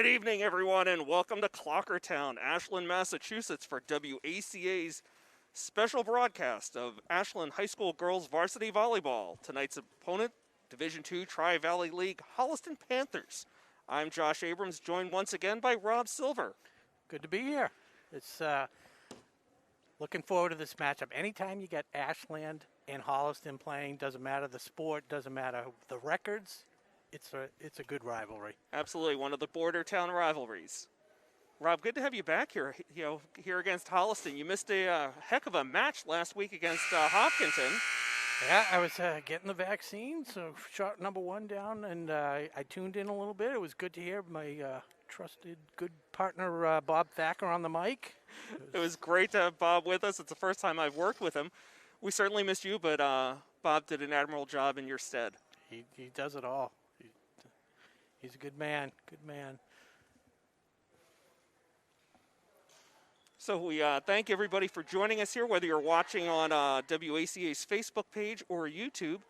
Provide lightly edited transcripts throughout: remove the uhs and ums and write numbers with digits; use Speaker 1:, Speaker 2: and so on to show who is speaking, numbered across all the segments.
Speaker 1: Good evening, everyone, and welcome to Clockertown, Ashland, Massachusetts, for WACA's special broadcast of Ashland High School Girls Varsity Volleyball. Tonight's opponent, Division II Tri-Valley League Holliston Panthers. I'm Josh Abrams, joined once again by Rob Silver.
Speaker 2: Good to be here. It's looking forward to this matchup. Anytime you get Ashland and Holliston playing, doesn't matter the sport, doesn't matter the records, it's a good rivalry.
Speaker 1: Absolutely, one of the border town rivalries. Rob, good to have you back here. Here against Holliston. You missed a heck of a match last week against Hopkinton.
Speaker 2: Yeah, I was getting the vaccine, so shot number one down, and I tuned in a little bit. It was good to hear my trusted, good partner Bob Thacker on the mic.
Speaker 1: It was great to have Bob with us. It's the first time I've worked with him. We certainly missed you, but Bob did an admirable job in your stead.
Speaker 2: He does it all. He's a good man, good man.
Speaker 1: So we thank everybody for joining us here, whether you're watching on WACA's Facebook page or YouTube.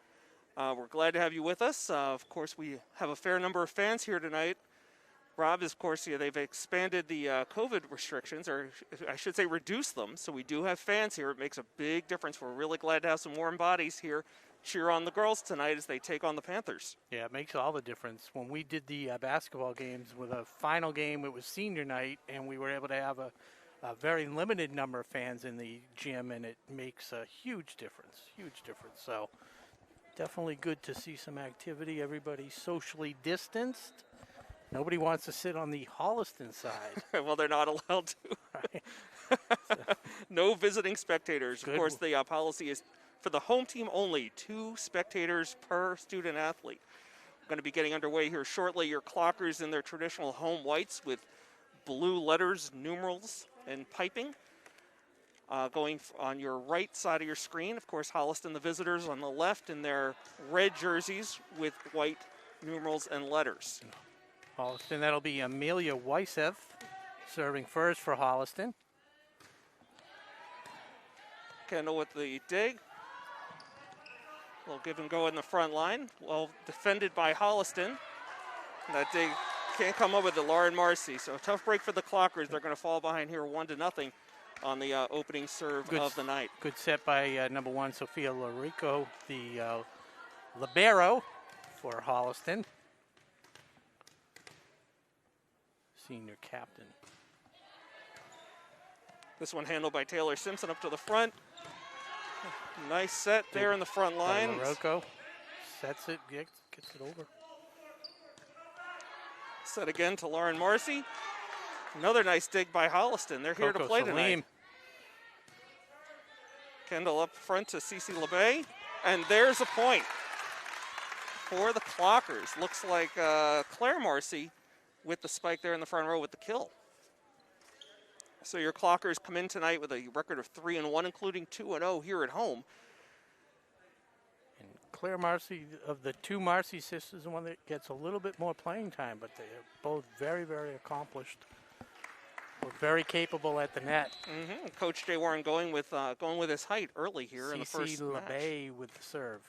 Speaker 1: We're glad to have you with us. Of course, we have a fair number of fans here tonight. Rob, of course, they've expanded the COVID restrictions, or I should say reduced them, so we do have fans here. It makes a big difference. We're really glad to have some warm bodies here cheer on the girls tonight as they take on the Panthers.
Speaker 2: Yeah, it makes all the difference. When we did the basketball games with a final game, it was senior night, and we were able to have a very limited number of fans in the gym, and it makes a huge difference, So definitely good to see some activity. Everybody's socially distanced. Nobody wants to sit on the Holliston side.
Speaker 1: Well, they're not allowed to.
Speaker 2: Right.
Speaker 1: No visiting spectators.
Speaker 2: Good.
Speaker 1: Of course, the policy is for the home team only, 2 spectators per student athlete. We're going to be getting underway here shortly. Your Clockers in their traditional home whites with blue letters, numerals, and piping. Going on your right side of your screen, of course, Holliston, the visitors, on the left in their red jerseys with white numerals and letters.
Speaker 2: Holliston, that'll be Amelia Weisev serving first for Holliston.
Speaker 1: Kendall with the dig. A little give and go in the front line. Well defended by Holliston. That dig can't come up with it, Lauren Marcy. So a tough break for the Clockers. They're going to fall behind here 1-0 on the opening serve of the night.
Speaker 2: Good set by number 1, Sophia Larico, the libero for Holliston. Senior captain.
Speaker 1: This one handled by Taylor Simpson up to the front. Nice set there in the front line.
Speaker 2: Larico sets it, gets it over.
Speaker 1: Set again to Lauren Marcy. Another nice dig by Holliston. They're here to play tonight. Kendall up front to Cece LeBay. And there's a point for the Clockers. Looks like Claire Marcy with the spike there in the front row with the kill. So your Clockers come in tonight with a record of 3-1, including 2-0 here at home.
Speaker 2: And Claire Marcy, of the 2 Marcy sisters, the one that gets a little bit more playing time, but they are both very, very accomplished. We're very capable at the net.
Speaker 1: Mm-hmm. Coach Jay Warren going with his height early here in the first match.
Speaker 2: LeBay with the serve.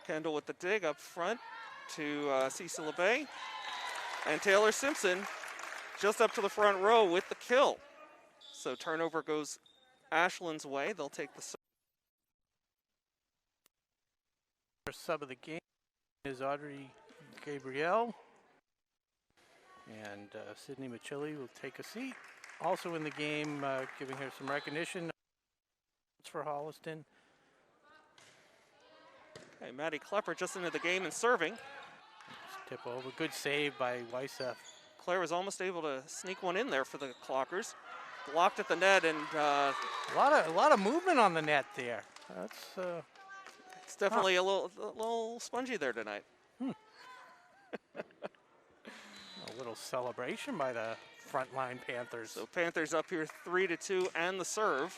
Speaker 1: Kendall with the dig up front to Cece LeBay. And Taylor Simpson just up to the front row with the kill. So turnover goes Ashland's way. They'll take the
Speaker 2: Sub of the game is Audrey Gabrielle. And Sydney Machilli will take a seat. Also in the game, giving her some recognition for Holliston.
Speaker 1: Okay, Maddie Klepper just into the game and serving.
Speaker 2: Tip over, good save by Weissef.
Speaker 1: Claire was almost able to sneak one in there for the Clockers. Blocked at the net, and
Speaker 2: a lot of movement on the net there. That's
Speaker 1: it's definitely a little spongy there tonight.
Speaker 2: A little celebration by the frontline Panthers.
Speaker 1: So Panthers up here 3-2 and the serve.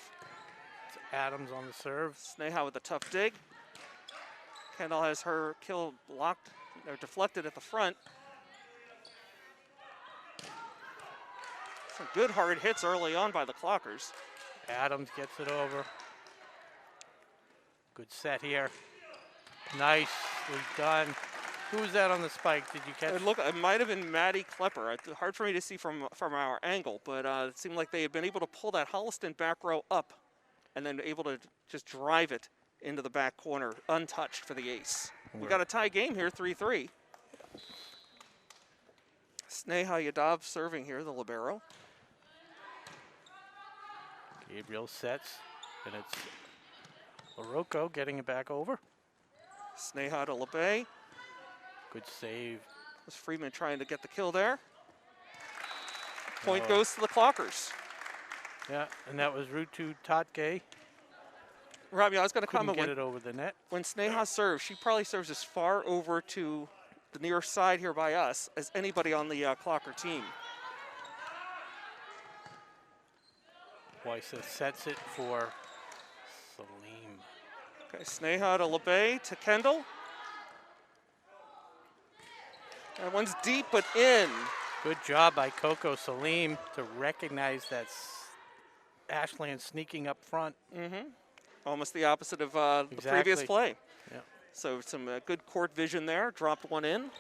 Speaker 2: It's Adams on the serve.
Speaker 1: Sneha with a tough dig. Kendall has her kill blocked or deflected at the front. Some good hard hits early on by the Clockers.
Speaker 2: Adams gets it over. Good set here. Nicely done. Who was that on the spike? Did you catch?
Speaker 1: It might have been Maddie Klepper. It's hard for me to see from our angle, but it seemed like they had been able to pull that Holliston back row up and then able to just drive it into the back corner untouched for the ace. We got a tie game here, 3-3. Sneha Yadav serving here, the libero.
Speaker 2: Gabriel sets, and it's Larocco getting it back over.
Speaker 1: Sneha to LeBay.
Speaker 2: Good save.
Speaker 1: Was Friedman trying to get the kill there. Point goes to the Clockers.
Speaker 2: Yeah, and that was Rutu Tatke.
Speaker 1: Robbie, I was going to
Speaker 2: Couldn't
Speaker 1: comment
Speaker 2: get it over the net.
Speaker 1: when Sneha serves, she probably serves as far over to the near side here by us as anybody on the Clocker team.
Speaker 2: Weissa sets it for Salim.
Speaker 1: Okay, Sneha to LeBay to Kendall. That one's deep but in.
Speaker 2: Good job by Coco Salim to recognize that Ashland sneaking up front.
Speaker 1: Almost the opposite of the previous play.
Speaker 2: Yeah.
Speaker 1: So some good court vision there. Dropped one in.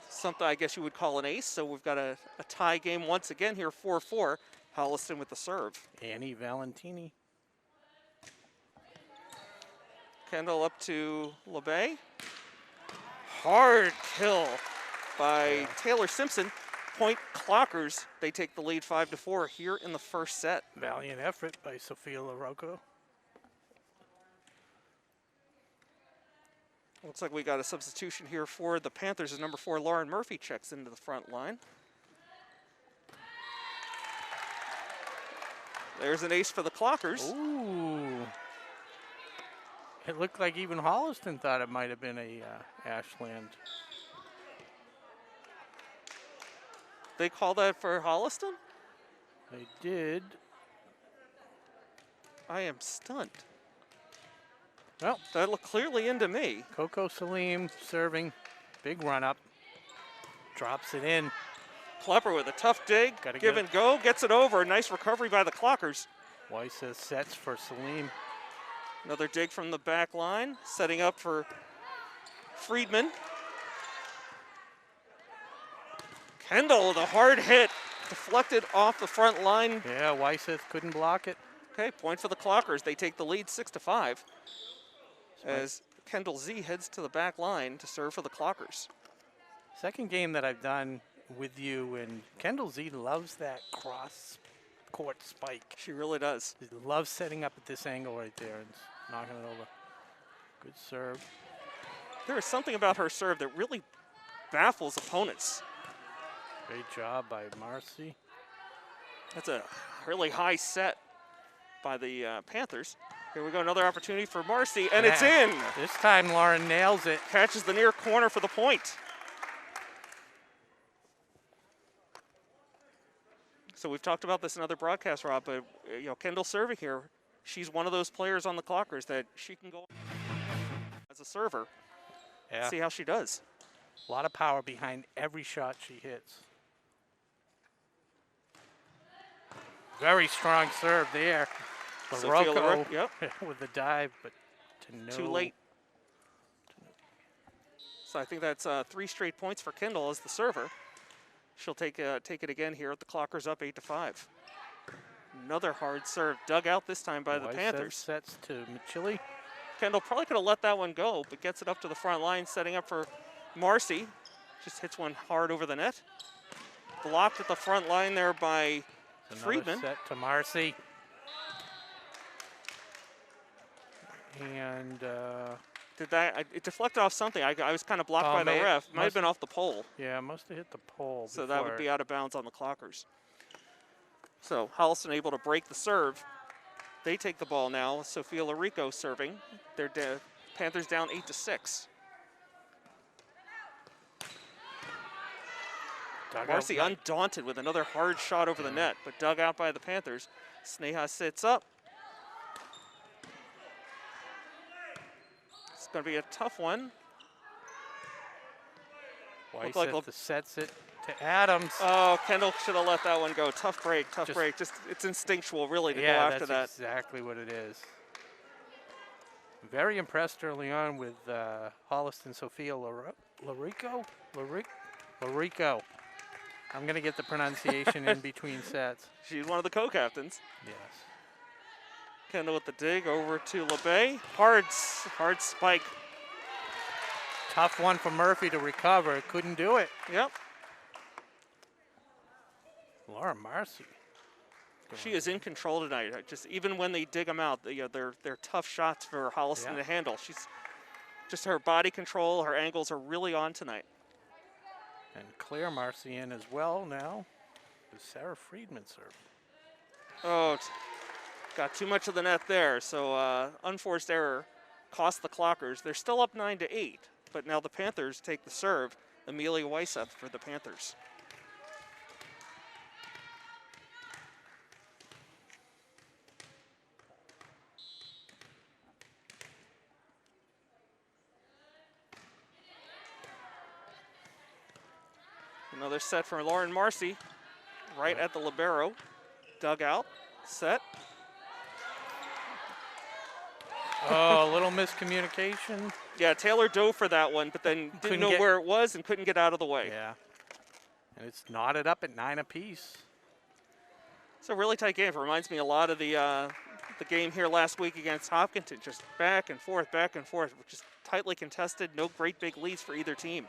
Speaker 1: Something I guess you would call an ace. So we've got a tie game once again here, 4-4. Holliston with the serve.
Speaker 2: Annie Valentini.
Speaker 1: Kendall up to LeBay. Hard kill by Taylor Simpson. Point Clockers. They take the lead 5-4 here in the first set.
Speaker 2: Valiant effort by Sophia Larocco.
Speaker 1: Looks like we got a substitution here for the Panthers as number 4, Lauren Murphy checks into the front line. There's an ace for the Clockers.
Speaker 2: Ooh. It looked like even Holliston thought it might have been a Ashland.
Speaker 1: They call that for Holliston?
Speaker 2: They did.
Speaker 1: I am stunned.
Speaker 2: Well,
Speaker 1: That looked clearly into me.
Speaker 2: Coco Salim serving. Big run up. Drops it in.
Speaker 1: Klepper with a tough dig.
Speaker 2: Gotta
Speaker 1: Give
Speaker 2: get
Speaker 1: and go. Gets it over. Nice recovery by the Clockers.
Speaker 2: Weissa sets for Salim.
Speaker 1: Another dig from the back line. Setting up for Friedman. Kendall with a hard hit. Deflected off the front line.
Speaker 2: Yeah, Weissa couldn't block it.
Speaker 1: Okay, point for the Clockers. They take the lead 6-5 as Kendall Z heads to the back line to serve for the Clockers.
Speaker 2: Second game that I've done with you, and Kendall Z loves that cross court spike.
Speaker 1: She really does.
Speaker 2: He loves setting up at this angle right there and knocking it over. Good serve.
Speaker 1: There is something about her serve that really baffles opponents.
Speaker 2: Great job by Marcy.
Speaker 1: That's a really high set by the Panthers. Here we go, another opportunity for Marcy, and it's in.
Speaker 2: This time Lauren nails it.
Speaker 1: Catches the near corner for the point. So we've talked about this in other broadcasts, Rob, but Kendall serving here, she's one of those players on the Clockers that she can go as a server.
Speaker 2: Yeah.
Speaker 1: See how she does.
Speaker 2: A lot of power behind every shot she hits. Very strong serve there. Larocco
Speaker 1: yep.
Speaker 2: with the dive, but to no.
Speaker 1: Too late. So I think that's 3 straight points for Kendall as the server. She'll take it again here at the Clockers up 8-5. Another hard serve dug out this time by the Panthers.
Speaker 2: Sets to Machili.
Speaker 1: Kendall probably could have let that one go, but gets it up to the front line, setting up for Marcy. Just hits one hard over the net. Blocked at the front line there by Friedman.
Speaker 2: Set to Marcy. And
Speaker 1: it deflected off something. I was kind of blocked by the ref. Might have been off the pole.
Speaker 2: Yeah, it must have hit the pole.
Speaker 1: So that would be out of bounds on the Clockers. So Holliston able to break the serve. They take the ball now. Sophia Larico serving. They're Panthers down 8-6. Marcy undaunted with another hard shot over the net, but dug out by the Panthers. Sneha sits up. going to be a tough one.
Speaker 2: Weiss
Speaker 1: like
Speaker 2: sets it to Adams.
Speaker 1: Oh, Kendall should have let that one go. Tough break, tough break. Just it's instinctual, really, to go after that.
Speaker 2: Yeah, that's exactly what it is. Very impressed early on with Holliston Sophia Larico. I'm going to get the pronunciation in between sets.
Speaker 1: She's one of the co-captains.
Speaker 2: Yes.
Speaker 1: Kendall with the dig over to LeBay. Hard spike.
Speaker 2: Tough one for Murphy to recover. Couldn't do it.
Speaker 1: Yep.
Speaker 2: Laura Marcy.
Speaker 1: She is in control tonight. Just even when they dig them out, they're tough shots for Holliston to handle. She's just her body control, her angles are really on tonight.
Speaker 2: And Claire Marcy in as well now. With Sarah Friedman serving.
Speaker 1: Oh, got too much of the net there. So unforced error cost the Clockers. They're still up 9-8, but now the Panthers take the serve. Amelia Weisseth for the Panthers. Another set from Lauren Marcy, right at the libero. Dugout, set.
Speaker 2: Oh, a little miscommunication.
Speaker 1: Yeah, Taylor dove for that one, but then didn't know where it was and couldn't get out of the way.
Speaker 2: Yeah, and it's knotted up at 9 apiece.
Speaker 1: It's a really tight game. It reminds me a lot of the game here last week against Hopkinton. Just back and forth, just tightly contested. No great big leads for either team.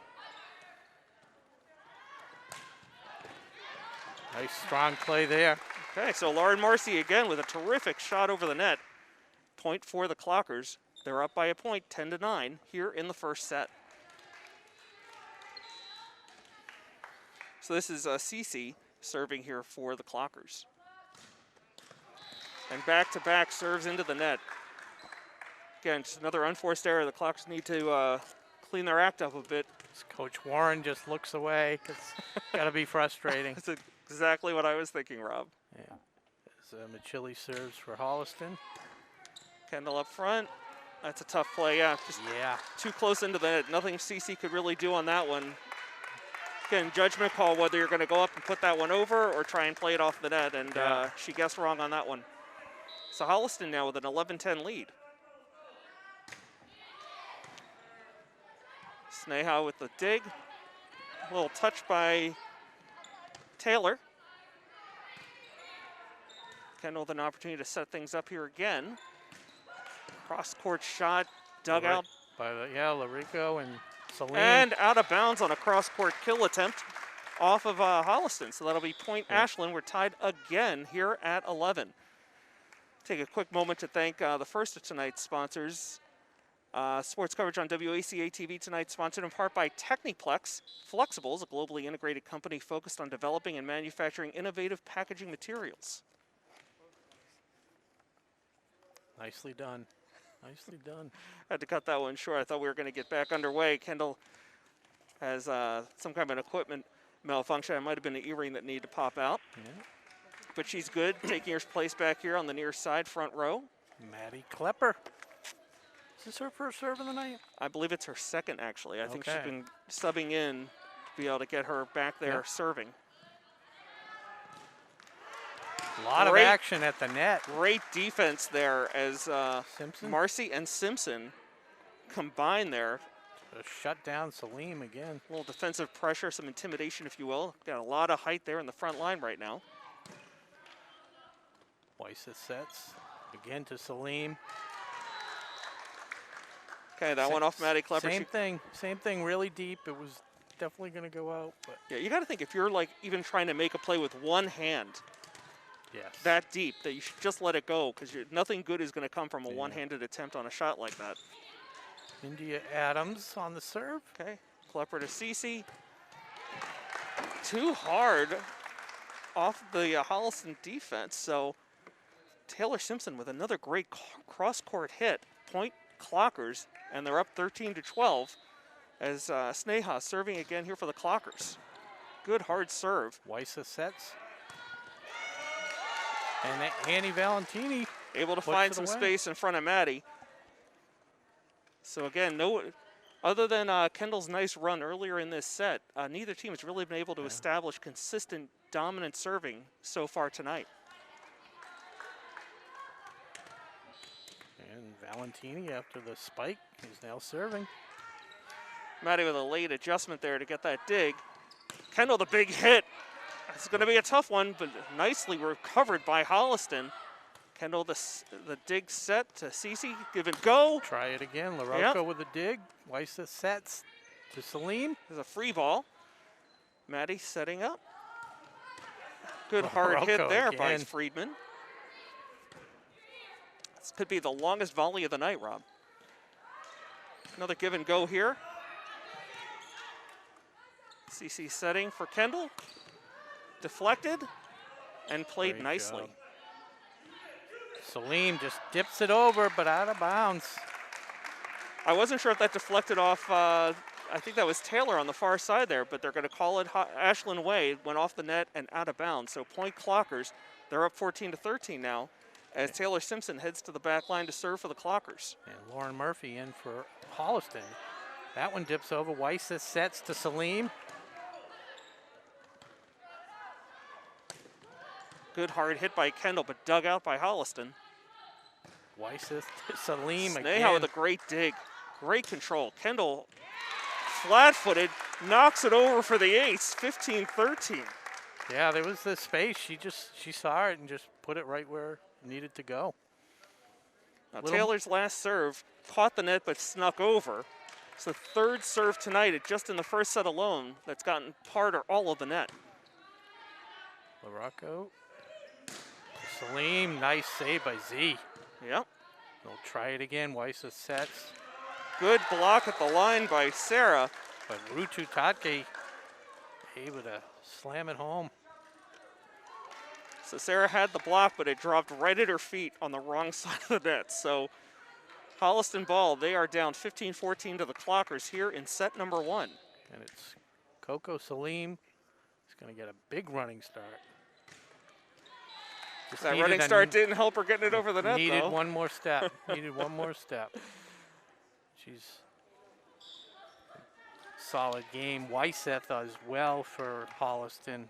Speaker 2: Nice strong play there.
Speaker 1: Okay, so Lauren Marcy again with a terrific shot over the net. Point for the Clockers. They're up by a point, 10-9 here in the first set. So this is Cece serving here for the Clockers. And back-to-back serves into the net. Again, just another unforced error. The Clockers need to clean their act up a bit.
Speaker 2: Coach Warren just looks away. It's got to be frustrating.
Speaker 1: That's exactly what I was thinking, Rob.
Speaker 2: Yeah. As Machili serves for Holliston.
Speaker 1: Kendall up front. That's a tough play, yeah. Just too close into the net. Nothing CC could really do on that one. Again, judgment call whether you're going to go up and put that one over or try and play it off the net, and she guessed wrong on that one. So Holliston now with an 11-10 lead. Sneha with the dig. A little touch by Taylor. Kendall with an opportunity to set things up here again. Cross-court shot, dug out.
Speaker 2: By Larico and Celine.
Speaker 1: And out of bounds on a cross-court kill attempt off of Holliston. So that'll be point Ashland. We're tied again here at 11. Take a quick moment to thank the first of tonight's sponsors. Sports coverage on WACA-TV tonight, sponsored in part by Techniplex Flexibles, a globally integrated company focused on developing and manufacturing innovative packaging materials.
Speaker 2: Nicely done. Nicely done.
Speaker 1: I had to cut that one short. I thought we were going to get back underway. Kendall has some kind of an equipment malfunction. It might have been an earring that needed to pop out.
Speaker 2: Yeah.
Speaker 1: But she's good, taking her place back here on the near side, front row.
Speaker 2: Maddie Klepper. Is this her first serve of the night?
Speaker 1: I believe it's her second, actually. I think she's been subbing in to be able to get her back there serving.
Speaker 2: A lot of action at the net.
Speaker 1: Great defense there as Marcy and Simpson combine there.
Speaker 2: Shut down Salim again.
Speaker 1: A little defensive pressure, some intimidation, if you will. Got a lot of height there in the front line right now.
Speaker 2: Weiss sets again to Salim.
Speaker 1: Okay, that one off Maddie Klepper.
Speaker 2: Same thing, really deep. It was definitely going to go out. But
Speaker 1: yeah, you got to think if you're like even trying to make a play with one hand, that deep, that you should just let it go because nothing good is going to come from a one-handed attempt on a shot like that.
Speaker 2: India Adams on the serve.
Speaker 1: Okay, Klepper to Cece. Too hard off the Holliston defense. So Taylor Simpson with another great cross-court hit. Point Clockers, and they're up 13-12 as Sneha serving again here for the Clockers. Good hard serve.
Speaker 2: Weiss sets. And Annie Valentini
Speaker 1: able to find some space in front of Maddie. So again, other than Kendall's nice run earlier in this set, neither team has really been able to establish consistent dominant serving so far tonight.
Speaker 2: And Valentini, after the spike, is now serving.
Speaker 1: Maddie with a late adjustment there to get that dig. Kendall, the big hit. It's going to be a tough one, but nicely recovered by Holliston. Kendall, the dig set to Cece, give it go.
Speaker 2: Try it again. LaRocco with a dig. Weiss sets to Celine.
Speaker 1: There's a free ball. Maddie setting up. Good hard hit there by Friedman. This could be the longest volley of the night, Rob. Another give and go here. CC setting for Kendall. Deflected and played
Speaker 2: Great
Speaker 1: nicely.
Speaker 2: job. Celine just dips it over, but out of bounds.
Speaker 1: I wasn't sure if that deflected off, I think that was Taylor on the far side there, but they're going to call it Ashlyn Way. Went off the net and out of bounds. So point Clockers, they're up 14-13 now as Taylor Simpson heads to the back line to serve for the Clockers.
Speaker 2: And Lauren Murphy in for Holliston. That one dips over. Weiss sets to Salim.
Speaker 1: Good hard hit by Kendall, but dug out by Holliston.
Speaker 2: Weiss to Salim
Speaker 1: Sneha
Speaker 2: again.
Speaker 1: with a great dig. Great control. Kendall, flat-footed, knocks it over for the ace, 15-13.
Speaker 2: Yeah, there was the space. She saw it and just put it right where it needed to go.
Speaker 1: Now Taylor's last serve caught the net but snuck over. It's the third serve tonight, just in the first set alone, that's gotten part or all of the net.
Speaker 2: LaRocco. Salim, nice save by Z.
Speaker 1: Yep.
Speaker 2: They'll try it again. Weiss sets.
Speaker 1: Good block at the line by Sarah.
Speaker 2: But Rutu Tatke able to slam it home.
Speaker 1: So Sarah had the block, but it dropped right at her feet on the wrong side of the net. So Holliston ball, they are down 15-14 to the Clockers here in set number 1.
Speaker 2: And it's Coco Salim. He's going to get a big running start. Just
Speaker 1: that running start didn't help her getting it over the net,
Speaker 2: Needed
Speaker 1: though.
Speaker 2: one more step. Needed one more step. She's solid game. Weisseth as well for Holliston.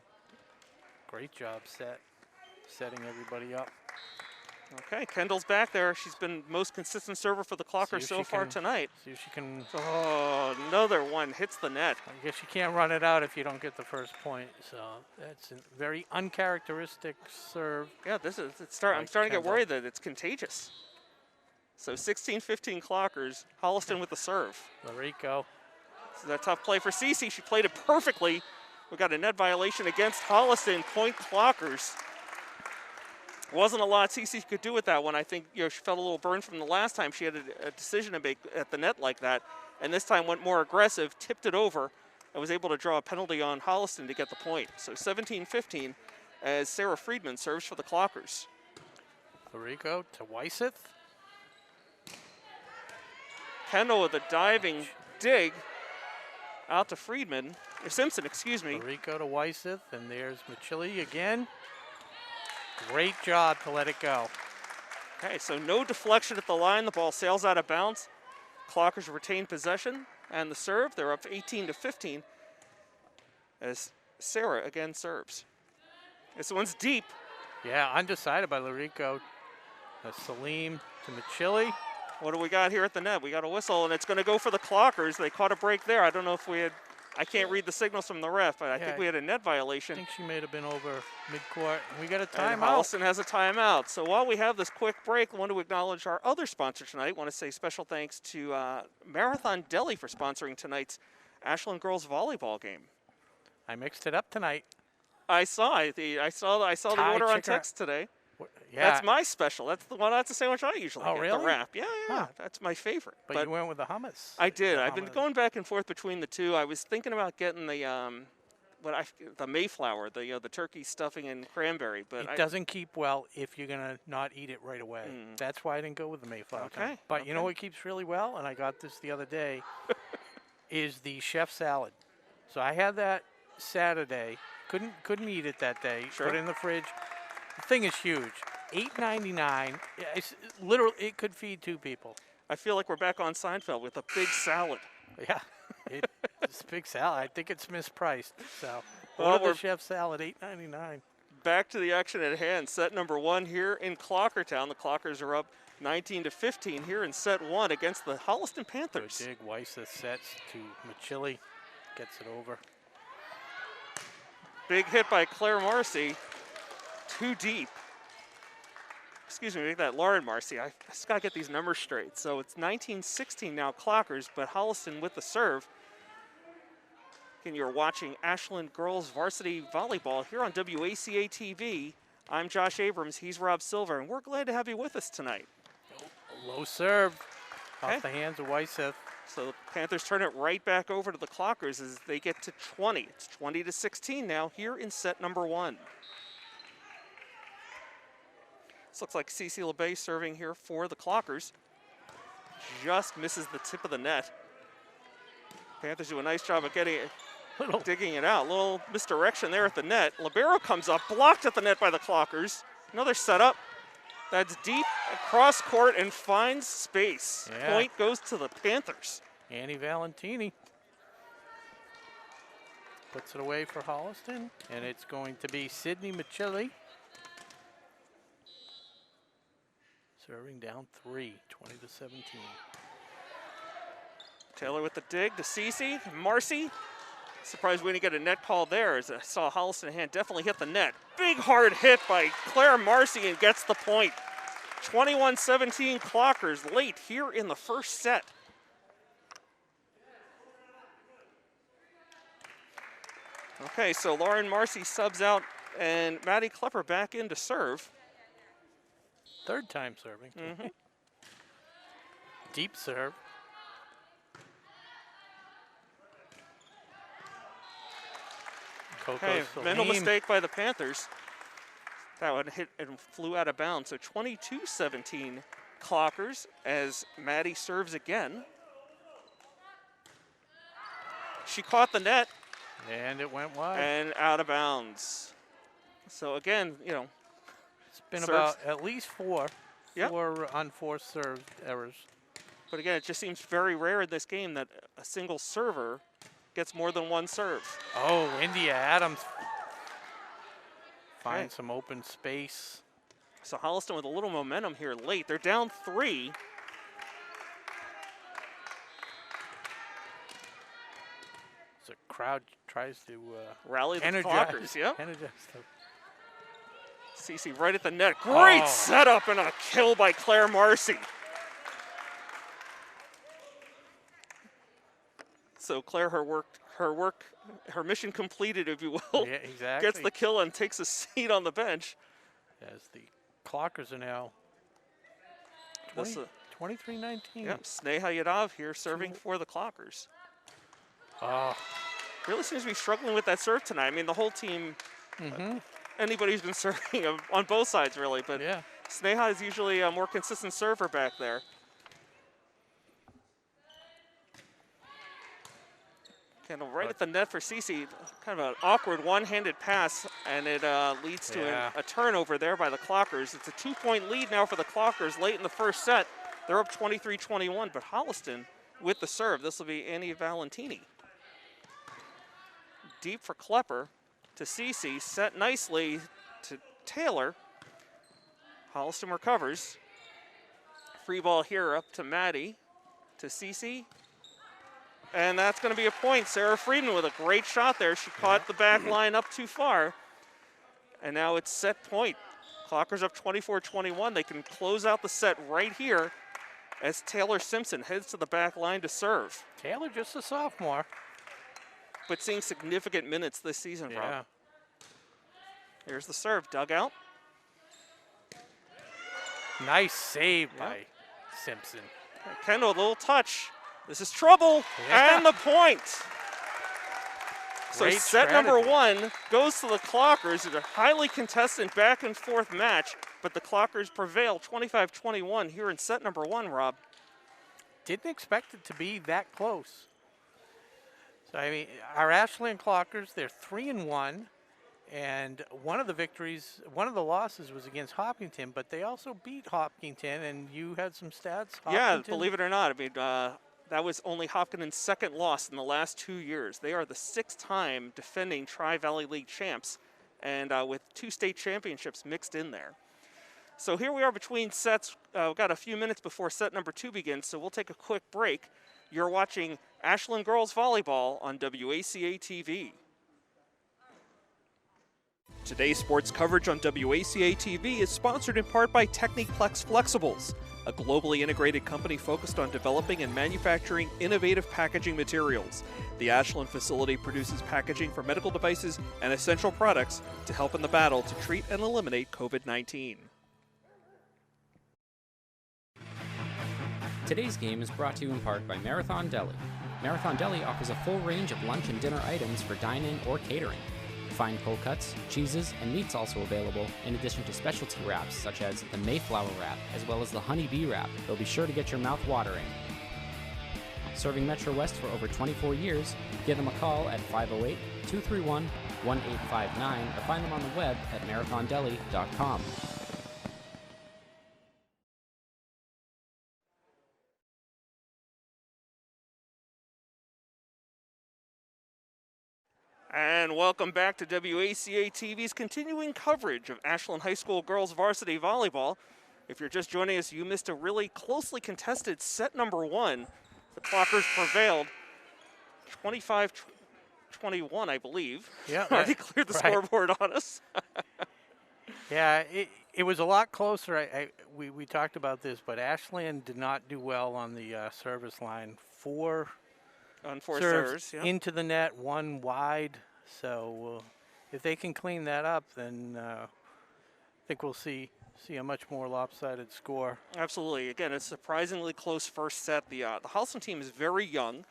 Speaker 2: Great job setting everybody up.
Speaker 1: Okay, Kendall's back there. She's been most consistent server for the Clockers so far tonight.
Speaker 2: See if she can.
Speaker 1: Oh, another one hits the net.
Speaker 2: I guess you can't run it out if you don't get the first point. So that's a very uncharacteristic serve.
Speaker 1: Yeah, I'm starting to get worried that it's contagious. So 16-15 Clockers. Holliston with the serve.
Speaker 2: LaRocco.
Speaker 1: This is a tough play for Cece. She played it perfectly. We got a net violation against Holliston. Point Clockers. Wasn't a lot Cece could do with that one. I think she felt a little burned from the last time she had a decision to make at the net like that, and this time went more aggressive, tipped it over, and was able to draw a penalty on Holliston to get the point. So 17-15 as Sarah Friedman serves for the Clockers.
Speaker 2: LaRocco to Weisseth.
Speaker 1: Kendall with a diving dig out to Friedman, or Simpson, excuse me.
Speaker 2: LaRocco to Weisseth, and there's Machili again. Great job to let it go.
Speaker 1: Okay, so no deflection at the line. The ball sails out of bounds. Clockers retain possession and the serve. They're up 18-15 as Sarah again serves. This one's deep.
Speaker 2: Yeah, undecided by LaRocco. Salim to Machili.
Speaker 1: What do we got here at the net? We got a whistle, and it's going to go for the Clockers. They caught a break there. I don't know if we had. I can't read the signals from the ref, but I think we had a net violation.
Speaker 2: I think she may have been over midcourt. We got a
Speaker 1: And
Speaker 2: timeout.
Speaker 1: Holliston has a timeout. So while we have this quick break, I want to acknowledge our other sponsor tonight. I want to say special thanks to Marathon Deli for sponsoring tonight's Ashland girls volleyball game.
Speaker 2: I mixed it up tonight.
Speaker 1: I saw the order on text today.
Speaker 2: Yeah.
Speaker 1: That's my special. That's the sandwich I usually get.
Speaker 2: Really?
Speaker 1: The wrap. Yeah.
Speaker 2: Huh.
Speaker 1: That's my favorite.
Speaker 2: But you went with the hummus.
Speaker 1: I did. I've been going back and forth between the two. I was thinking about getting the Mayflower, the turkey stuffing and cranberry, but
Speaker 2: it doesn't keep well if you're gonna not eat it right away. That's why I didn't go with the Mayflower.
Speaker 1: Okay.
Speaker 2: But you know what keeps really well, and I got this the other day, is the chef salad. So I had that Saturday. Couldn't eat it that day.
Speaker 1: Sure.
Speaker 2: Put it in the fridge. The thing is huge. $8.99. It's literally, it could feed two people.
Speaker 1: I feel like we're back on Seinfeld with a big salad.
Speaker 2: Yeah, it's big salad. I think it's mispriced. So
Speaker 1: Well,
Speaker 2: order
Speaker 1: we're
Speaker 2: the chef salad, $8.99.
Speaker 1: back to the action at hand. Set number 1 here in Clockertown. The Clockers are up 19-15 here in set 1 against the Holliston Panthers.
Speaker 2: Good dig. Weisseth sets to Machilli. Gets it over.
Speaker 1: Big hit by Claire Marcy. Too deep. Excuse me, make that Lauren Marcy. I just got to get these numbers straight. So it's 19-16 now Clockers, but Holliston with the serve. Again, you're watching Ashland Girls Varsity Volleyball here on WACA-TV. I'm Josh Abrams, he's Rob Silver, and we're glad to have you with us tonight.
Speaker 2: Low serve off the hands of Weisseth.
Speaker 1: So the Panthers turn it right back over to the Clockers as they get to 20. It's 20-16 now here in set number 1. This looks like Cece LeBay serving here for the Clockers. Just misses the tip of the net. Panthers do a nice job of digging it out. Little misdirection there at the net. Libero comes up, blocked at the net by the Clockers. Another setup. That's deep across court and finds space.
Speaker 2: Yeah.
Speaker 1: Point goes to the Panthers.
Speaker 2: Annie Valentini puts it away for Holliston, and it's going to be Sydney Machilli. Serving down 3, 20-17.
Speaker 1: Taylor with the dig to Cece. Marcy. Surprised we didn't get a net call there as I saw Holliston hand definitely hit the net. Big hard hit by Claire Marcy and gets the point. 21-17 Clockers late here in the first set. Okay, so Lauren Marcy subs out and Maddie Klepper back in to serve.
Speaker 2: Third time serving. Deep serve.
Speaker 1: Okay, mental mistake by the Panthers. That one hit and flew out of bounds. So 22-17 Clockers as Maddie serves again. She caught the net.
Speaker 2: And it went wide.
Speaker 1: And out of bounds. So again, you know.
Speaker 2: It's been about at least four
Speaker 1: Yep.
Speaker 2: unforced serve errors.
Speaker 1: But again, it just seems very rare in this game that a single server gets more than one serve.
Speaker 2: Oh, India Adams finds some open space.
Speaker 1: So Holliston with a little momentum here late. They're down 3.
Speaker 2: So the crowd tries to
Speaker 1: rally the
Speaker 2: energize,
Speaker 1: Clockers. Yep.
Speaker 2: energize them.
Speaker 1: Cece right at the net. Great setup and a kill by Claire Marcy. So Claire, her mission completed, if you will.
Speaker 2: Yeah, exactly.
Speaker 1: Gets the kill and takes a seat on the bench.
Speaker 2: As the Clockers are now 23-19.
Speaker 1: Yep, Sneha Yadav here serving for the Clockers. Really seems to be struggling with that serve tonight. I mean, the whole team, anybody who's been serving on both sides, really. But Sneha is usually a more consistent server back there. Kendall right at the net for Cece. Kind of an awkward one-handed pass, and it leads to a turnover there by the Clockers. It's a 2-point lead now for the Clockers late in the first set. They're up 23-21, but Holliston with the serve. This will be Annie Valentini. Deep for Klepper to Cece, set nicely to Taylor. Holliston recovers. Free ball here up to Maddie, to Cece. And that's going to be a point. Sarah Friedman with a great shot there. She caught the back line up too far. And now it's set point. Clockers up 24-21. They can close out the set right here as Taylor Simpson heads to the back line to serve.
Speaker 2: Taylor just a sophomore.
Speaker 1: But seeing significant minutes this season, Rob. Here's the serve, dug out.
Speaker 2: Nice save by Simpson.
Speaker 1: Kendall, a little touch. This is trouble, and the point. So
Speaker 2: Great
Speaker 1: set
Speaker 2: strategy.
Speaker 1: number 1 goes to the Clockers. It's a highly contested back and forth match, but the Clockers prevail 25-21 here in set number 1, Rob.
Speaker 2: Didn't expect it to be that close. So, I mean, our Ashland Clockers, they're 3-1. And one of the losses was against Hopkinton, but they also beat Hopkinton, and you had some stats.
Speaker 1: Yeah,
Speaker 2: Hopkinton?
Speaker 1: believe it or not. I mean, that was only Hopkinton's second loss in the last 2 years. They are the 6th-time defending Tri-Valley League champs, and with 2 state championships mixed in there. So here we are between sets. We've got a few minutes before set number 2 begins, so we'll take a quick break. You're watching Ashland Girls Volleyball on WACA-TV. Today's sports coverage on WACA-TV is sponsored in part by Techniplex Flexibles, a globally integrated company focused on developing and manufacturing innovative packaging materials. The Ashland facility produces packaging for medical devices and essential products to help in the battle to treat and eliminate COVID-19.
Speaker 3: Today's game is brought to you in part by Marathon Deli. Marathon Deli offers a full range of lunch and dinner items for dine-in or catering. Fine cold cuts, cheeses, and meats also available, in addition to specialty wraps such as the Mayflower wrap, as well as the Honey Bee wrap. They'll be sure to get your mouth watering. Serving Metro West for over 24 years, give them a call at 508-231-1859 or find them on the web at marathondeli.com.
Speaker 1: And welcome back to WACA-TV's continuing coverage of Ashland High School Girls Varsity Volleyball. If you're just joining us, you missed a really closely contested set number 1. The Clockers prevailed 25-21, I believe.
Speaker 2: Yeah,
Speaker 1: Already cleared the scoreboard on us.
Speaker 2: Yeah, it was a lot closer. We talked about this, but Ashland did not do well on the service line. 4
Speaker 1: on 4
Speaker 2: serves
Speaker 1: yeah.
Speaker 2: into the net, 1 wide. So if they can clean that up, then I think we'll see a much more lopsided score.
Speaker 1: Absolutely. Again, a surprisingly close first set. The Holliston team is very young,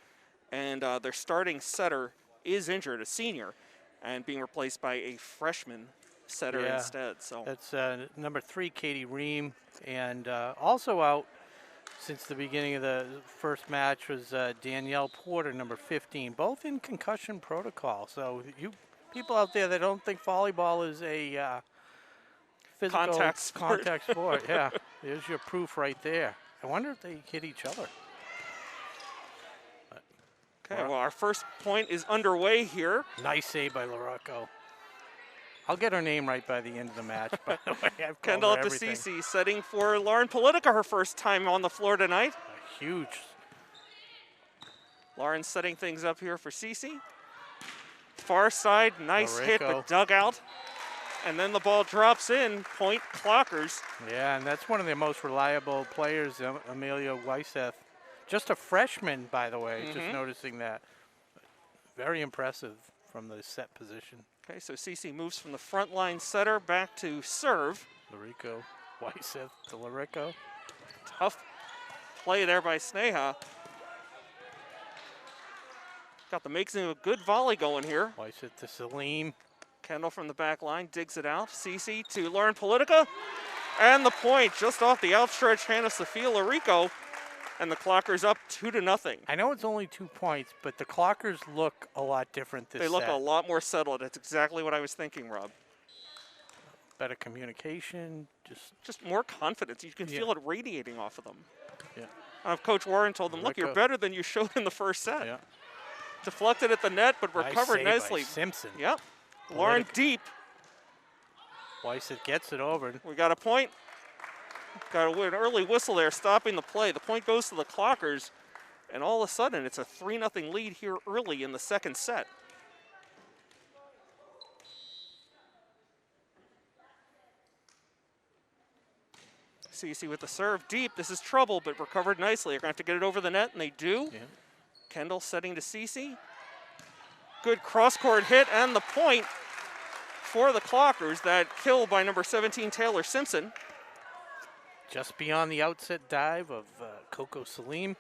Speaker 1: and their starting setter is injured, a senior, and being replaced by a freshman setter instead. So
Speaker 2: that's number 3, Katie Ream, and also out since the beginning of the first match was Danielle Porter, number 15, both in concussion protocol. So you people out there that don't think volleyball is a physical
Speaker 1: contact
Speaker 2: sport, yeah, there's your proof right there. I wonder if they hit each other.
Speaker 1: Okay, well, our first point is underway here.
Speaker 2: Nice save by LaRocco. I'll get her name right by the end of the match, by the way.
Speaker 1: Kendall up to Cece, setting for Lauren Politica, her first time on the floor tonight.
Speaker 2: Huge.
Speaker 1: Lauren setting things up here for Cece. Far side, nice hit, but dug out. And then the ball drops in, point Clockers.
Speaker 2: Yeah, and that's one of the most reliable players, Amelia Weisseth. Just a freshman, by the way, just noticing that. Very impressive from the set position.
Speaker 1: Okay, so Cece moves from the front line setter back to serve.
Speaker 2: Larico, Weisseth to Larico.
Speaker 1: Tough play there by Sneha. Got the making of a good volley going here.
Speaker 2: Weisseth to Salim.
Speaker 1: Kendall from the back line digs it out. Cece to Lauren Politica. And the point just off the outstretched hand of Sophia Larico. And the Clockers up 2-0.
Speaker 2: I know it's only 2 points, but the Clockers look a lot different this set.
Speaker 1: They look a lot more settled. That's exactly what I was thinking, Rob.
Speaker 2: Better communication,
Speaker 1: just more confidence. You can feel it radiating off of them.
Speaker 2: Yeah.
Speaker 1: Coach Warren told them, look, you're better than you showed in the first set.
Speaker 2: Yeah.
Speaker 1: Deflected at the net, but recovered nicely.
Speaker 2: By Simpson.
Speaker 1: Yep. Lauren deep.
Speaker 2: Weisseth gets it over.
Speaker 1: We got a point. Got an early whistle there, stopping the play. The point goes to the Clockers, and all of a sudden, it's a 3-0 lead here early in the second set. Cece with the serve deep. This is trouble, but recovered nicely. They're going to have to get it over the net, and they do.
Speaker 2: Yeah.
Speaker 1: Kendall setting to Cece. Good cross-court hit, and the point for the Clockers. That kill by number 17, Taylor Simpson.
Speaker 2: Just beyond the outset dive of Coco Salim.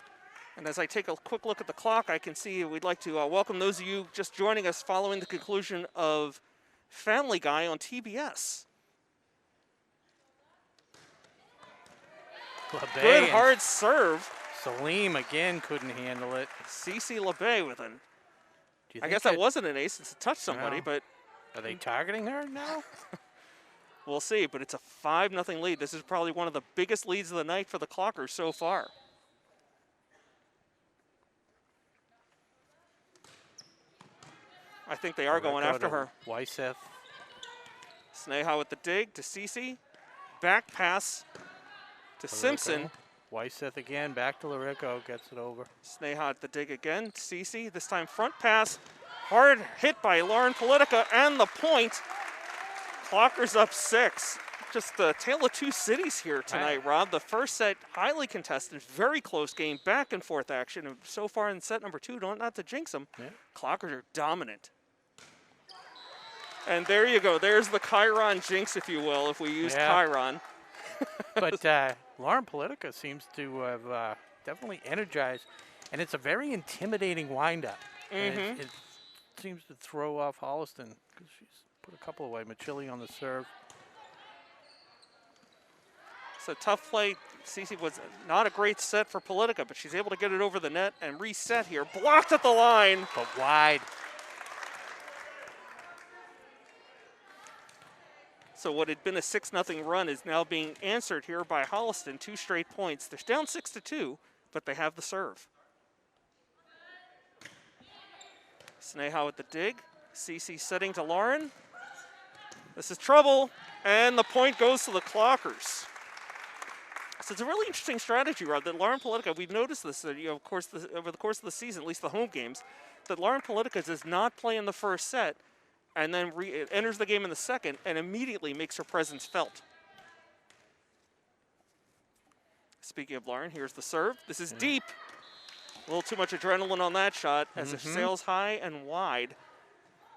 Speaker 1: And as I take a quick look at the clock, I can see we'd like to welcome those of you just joining us following the conclusion of Family Guy on TBS. Good hard serve.
Speaker 2: Salim again couldn't handle it.
Speaker 1: Cece LeBay with an, I guess that wasn't an ace since it touched somebody, but
Speaker 2: Are they targeting her now?
Speaker 1: We'll see, but it's a 5-0 lead. This is probably one of the biggest leads of the night for the Clockers so far. I think they are going after her.
Speaker 2: Wyseth.
Speaker 1: Sneha with the dig to Cece. Back pass to Simpson.
Speaker 2: Wyseth again, back to Larico, gets it over.
Speaker 1: Sneha at the dig again. Cece, this time front pass. Hard hit by Lauren Politica, and the point. Clockers up 6. Just the tale of two cities here tonight, Rob. The first set, highly contested, very close game, back and forth action. And so far in set number 2, not to jinx them, Clockers are dominant. And there you go. There's the Chiron jinx, if you will, if we use Chiron.
Speaker 2: But Lauren Politica seems to have definitely energized, and it's a very intimidating windup. And it seems to throw off Holliston because she's put a couple away. Machilli on the serve.
Speaker 1: It's a tough play. Cece was not a great set for Politica, but she's able to get it over the net and reset here. Blocked at the line.
Speaker 2: But wide.
Speaker 1: So what had been a 6-0 run is now being answered here by Holliston. 2 straight points. They're down 6-2, but they have the serve. Sneha with the dig. Cece setting to Lauren. This is trouble, and the point goes to the Clockers. So it's a really interesting strategy, Rob, that Lauren Politica, we've noticed this, of course, over the course of the season, at least the home games, that Lauren Politica does not play in the first set and then enters the game in the second and immediately makes her presence felt. Speaking of Lauren, here's the serve. This is deep. A little too much adrenaline on that shot as it sails high and wide.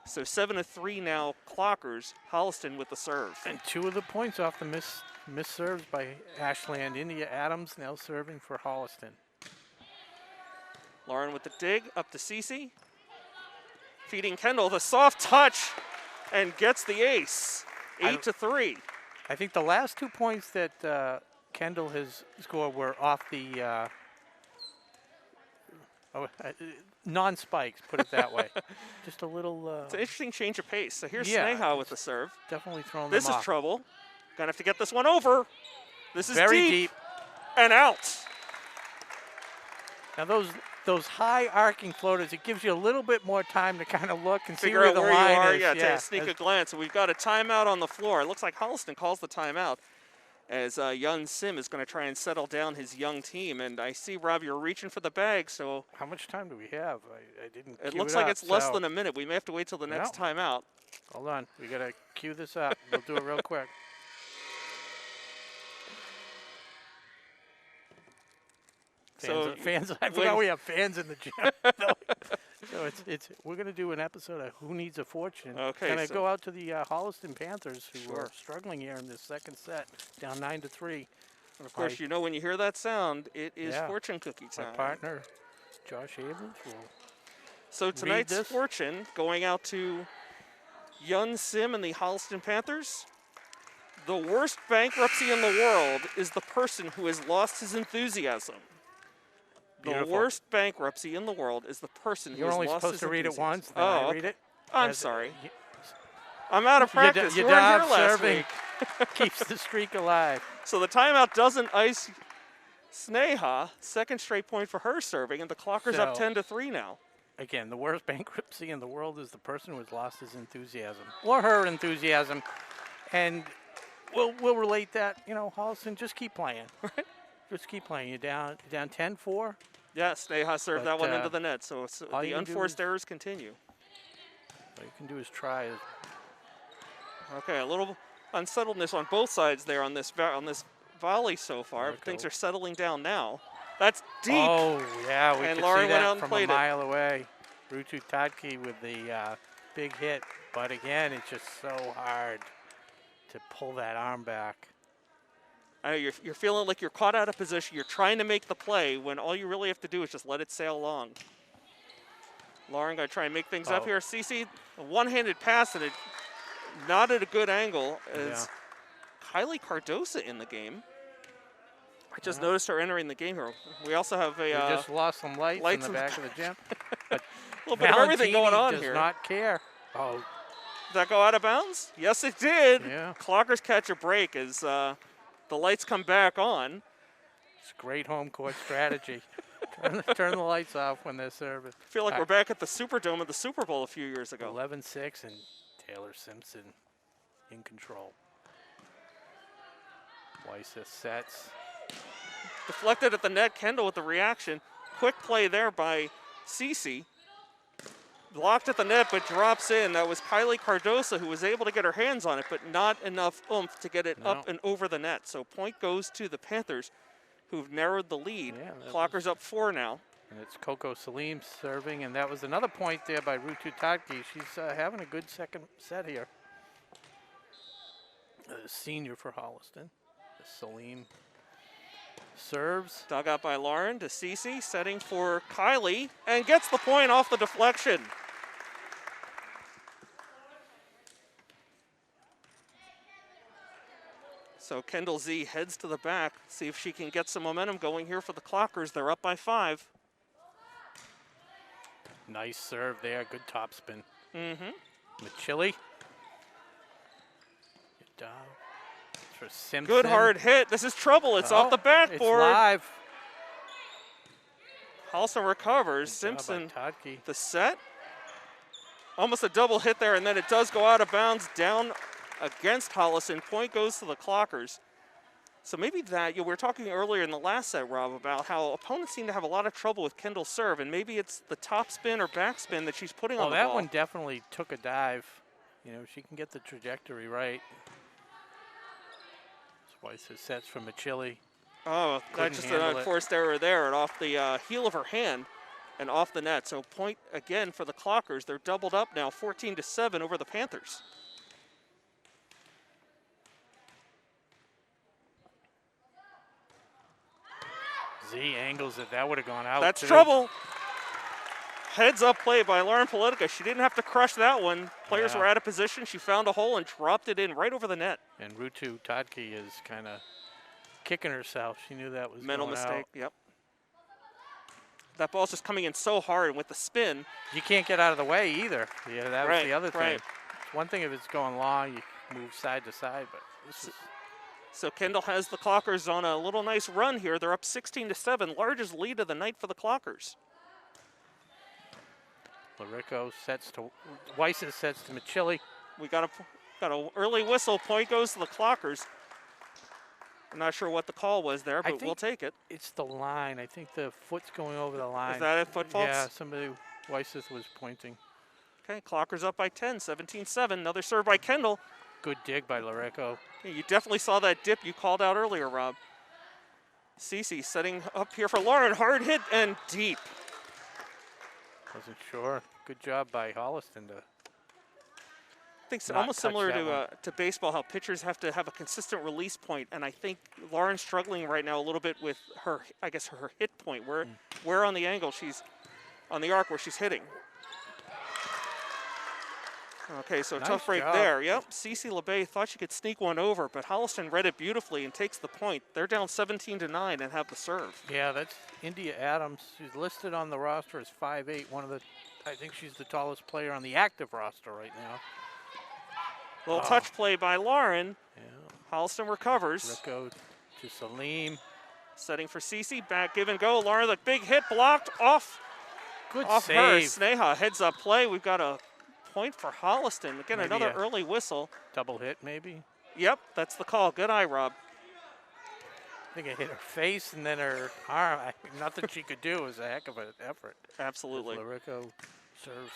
Speaker 1: So 7-3 now, Clockers. Holliston with the serve.
Speaker 2: And 2 of the points off the missed serves by Ashland. India Adams now serving for Holliston.
Speaker 1: Lauren with the dig, up to Cece. Feeding Kendall, the soft touch, and gets the ace. 8-3.
Speaker 2: I think the last 2 points that Kendall has scored were off the non-spikes, put it that way. Just a little...
Speaker 1: it's an interesting change of pace. So here's Sneha with the serve.
Speaker 2: Definitely throwing
Speaker 1: This
Speaker 2: them
Speaker 1: is
Speaker 2: off.
Speaker 1: trouble. Gonna have to get this one over. This is
Speaker 2: very deep.
Speaker 1: And out.
Speaker 2: Now those high arcing floaters, it gives you a little bit more time to kind of look and
Speaker 1: figure
Speaker 2: see
Speaker 1: out
Speaker 2: where the
Speaker 1: where
Speaker 2: line
Speaker 1: you are.
Speaker 2: is.
Speaker 1: Yeah, take a sneak a glance. So we've got a timeout on the floor. It looks like Holliston calls the timeout as Yun Sim is going to try and settle down his young team. And I see, Rob, you're reaching for the bag. So
Speaker 2: how much time do we have? I didn't.
Speaker 1: It looks like it's less than a minute. We may have to wait till the next timeout.
Speaker 2: Hold on, we got to cue this up. We'll do it real quick. Fans, I forgot we have fans in the gym. So we're going to do an episode of Who Needs a Fortune.
Speaker 1: Okay.
Speaker 2: Can I go out to the Holliston Panthers, who are struggling here in this second set, down 9-3.
Speaker 1: And of course, when you hear that sound, it is fortune cookie time.
Speaker 2: My partner, Josh Abrams, will
Speaker 1: So tonight's fortune going out to Yun Sim and the Holliston Panthers. The worst bankruptcy in the world is the person who has lost his enthusiasm. The worst bankruptcy in the world is the person who has lost his enthusiasm.
Speaker 2: You're only supposed to read it once, then I read it.
Speaker 1: I'm sorry. I'm out of practice. You weren't here last week.
Speaker 2: Keeps the streak alive.
Speaker 1: So the timeout doesn't ice Sneha. Second straight point for her serving, and the Clockers up 10-3 now.
Speaker 2: Again, the worst bankruptcy in the world is the person who has lost his enthusiasm or her enthusiasm, and we'll relate that. Holliston, just keep playing. Just keep playing. You're down 10-4.
Speaker 1: Yeah, Sneha served that one into the net, so the unforced errors continue.
Speaker 2: All you can do is try.
Speaker 1: Okay, a little unsettledness on both sides there on this volley so far. Things are settling down now. That's deep.
Speaker 2: Oh, yeah, we
Speaker 1: and
Speaker 2: could
Speaker 1: Lauren
Speaker 2: see
Speaker 1: went
Speaker 2: that
Speaker 1: out and
Speaker 2: from
Speaker 1: played
Speaker 2: a mile away. Rutu Tadke with the big hit. But again, it's just so hard to pull that arm back.
Speaker 1: I know you're feeling like you're caught out of position. You're trying to make the play when all you really have to do is just let it sail along. Lauren going to try and make things up here. Cece, a one-handed pass and it not at a good angle. Is Kylie Cardosa in the game? I just noticed her entering the game here. We also have
Speaker 2: we just lost some lights in the back of the gym. But
Speaker 1: a little bit of everything going on
Speaker 2: does
Speaker 1: here.
Speaker 2: Not care. Oh,
Speaker 1: Did that go out of bounds? Yes, it did.
Speaker 2: Yeah.
Speaker 1: Clockers catch a break as the lights come back on.
Speaker 2: It's great home court strategy. Turn the lights off when they're serving.
Speaker 1: I feel like we're back at the Superdome at the Super Bowl a few years ago.
Speaker 2: 11-6 and Taylor Simpson in control. Weiss sets.
Speaker 1: Deflected at the net. Kendall with the reaction. Quick play there by Cece. Blocked at the net, but drops in. That was Kylie Cardosa who was able to get her hands on it, but not enough oomph to get it up and over the net. So point goes to the Panthers, who've narrowed the lead.
Speaker 2: Yeah,
Speaker 1: Clockers up 4 now.
Speaker 2: And it's Coco Salim serving, and that was another point there by Rutu Tadki. She's having a good second set here. Senior for Holliston. Salim serves.
Speaker 1: Dug out by Lauren to Cece, setting for Kylie, and gets the point off the deflection. So Kendall Z heads to the back, see if she can get some momentum going here for the Clockers. They're up by 5.
Speaker 2: Nice serve there, good topspin.
Speaker 1: Mm-hmm.
Speaker 2: Machili. Good dive. For Simpson.
Speaker 1: Good hard hit. This is trouble. It's off the backboard.
Speaker 2: It's live.
Speaker 1: Holliston recovers.
Speaker 2: Good
Speaker 1: Simpson,
Speaker 2: Tadki.
Speaker 1: the set. Almost a double hit there, and then it does go out of bounds down against Holliston. Point goes to the Clockers. So maybe that, we were talking earlier in the last set, Rob, about how opponents seem to have a lot of trouble with Kendall's serve, and maybe it's the top spin or back spin that she's putting on the ball.
Speaker 2: That one definitely took a dive. You know, she can get the trajectory right. Weiss sets from Machili.
Speaker 1: Oh, that's just an unforced error there, and off the heel of her hand and off the net. So point again for the Clockers. They're doubled up now, 14-7 over the Panthers.
Speaker 2: Z angles it. That would have gone out.
Speaker 1: That's
Speaker 2: too.
Speaker 1: trouble. Heads up play by Lauren Politica. She didn't have to crush that one. Players were out of position. She found a hole and dropped it in right over the net.
Speaker 2: And Rutu Tadki is kind of kicking herself. She knew that was
Speaker 1: mental
Speaker 2: going
Speaker 1: mistake.
Speaker 2: Out.
Speaker 1: Yep. That ball's just coming in so hard, and with the spin.
Speaker 2: You can't get out of the way either. Yeah, that was the other thing.
Speaker 1: Right.
Speaker 2: It's one thing if it's going long, you move side to side, but this is.
Speaker 1: So Kendall has the Clockers on a little nice run here. They're up 16-7, largest lead of the night for the Clockers.
Speaker 2: Larico sets to Weiss sets to Machili.
Speaker 1: We got an early whistle. Point goes to the Clockers. I'm not sure what the call was there, but we'll take it.
Speaker 2: It's the line. I think the foot's going over the line.
Speaker 1: Is that it, foot faults?
Speaker 2: Yeah, somebody, Weiss was pointing.
Speaker 1: Okay, Clockers up by 10, 17-7. Another serve by Kendall.
Speaker 2: Good dig by Larico.
Speaker 1: Yeah, you definitely saw that dip you called out earlier, Rob. Cece setting up here for Lauren. Hard hit and deep.
Speaker 2: Wasn't sure. Good job by Holliston to.
Speaker 1: I think it's almost similar to baseball, how pitchers have to have a consistent release point, and I think Lauren's struggling right now a little bit with her, I guess, her hit point, where on the angle she's, on the arc where she's hitting. Okay, so
Speaker 2: nice
Speaker 1: tough break
Speaker 2: job.
Speaker 1: there. Yep, Cece LeBay thought she could sneak one over, but Holliston read it beautifully and takes the point. They're down 17-9 and have the serve.
Speaker 2: Yeah, that's India Adams. She's listed on the roster as 5'8", I think she's the tallest player on the active roster right now.
Speaker 1: Little touch play by Lauren.
Speaker 2: Yeah.
Speaker 1: Holliston recovers.
Speaker 2: Rico to Salim.
Speaker 1: Setting for Cece, back give and go. Lauren, the big hit blocked off.
Speaker 2: Good
Speaker 1: off
Speaker 2: save.
Speaker 1: her. Sneha heads up play. We've got a point for Holliston. Again,
Speaker 2: Maybe
Speaker 1: another early whistle.
Speaker 2: Double hit, maybe?
Speaker 1: Yep, that's the call. Good eye, Rob.
Speaker 2: I think it hit her face and then her arm. Nothing she could do. It was a heck of an effort.
Speaker 1: Absolutely.
Speaker 2: Larico serves.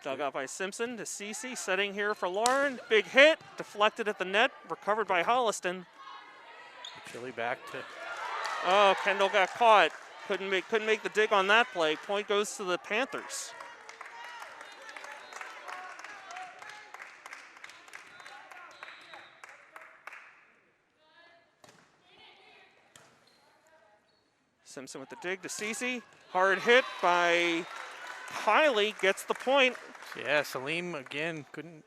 Speaker 1: Dug out by Simpson to Cece, setting here for Lauren. Big hit, deflected at the net, recovered by Holliston.
Speaker 2: Chili back to.
Speaker 1: Oh, Kendall got caught. Couldn't make the dig on that play. Point goes to the Panthers. Simpson with the dig to Cece. Hard hit by Kylie, gets the point.
Speaker 2: Yeah, Salim again couldn't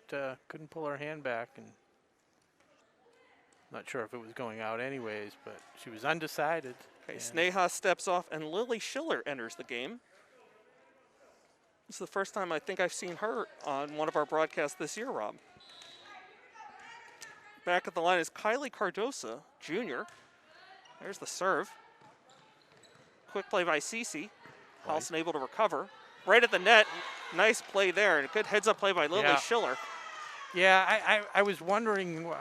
Speaker 2: pull her hand back, and not sure if it was going out anyways, but she was undecided.
Speaker 1: Okay, Sneha steps off, and Lily Schiller enters the game. This is the first time I think I've seen her on one of our broadcasts this year, Rob. Back at the line is Kylie Cardosa, Jr. There's the serve. Quick play by Cece. Holliston able to recover. Right at the net. Nice play there, and a good heads-up play by Lily Schiller.
Speaker 2: Yeah, I was wondering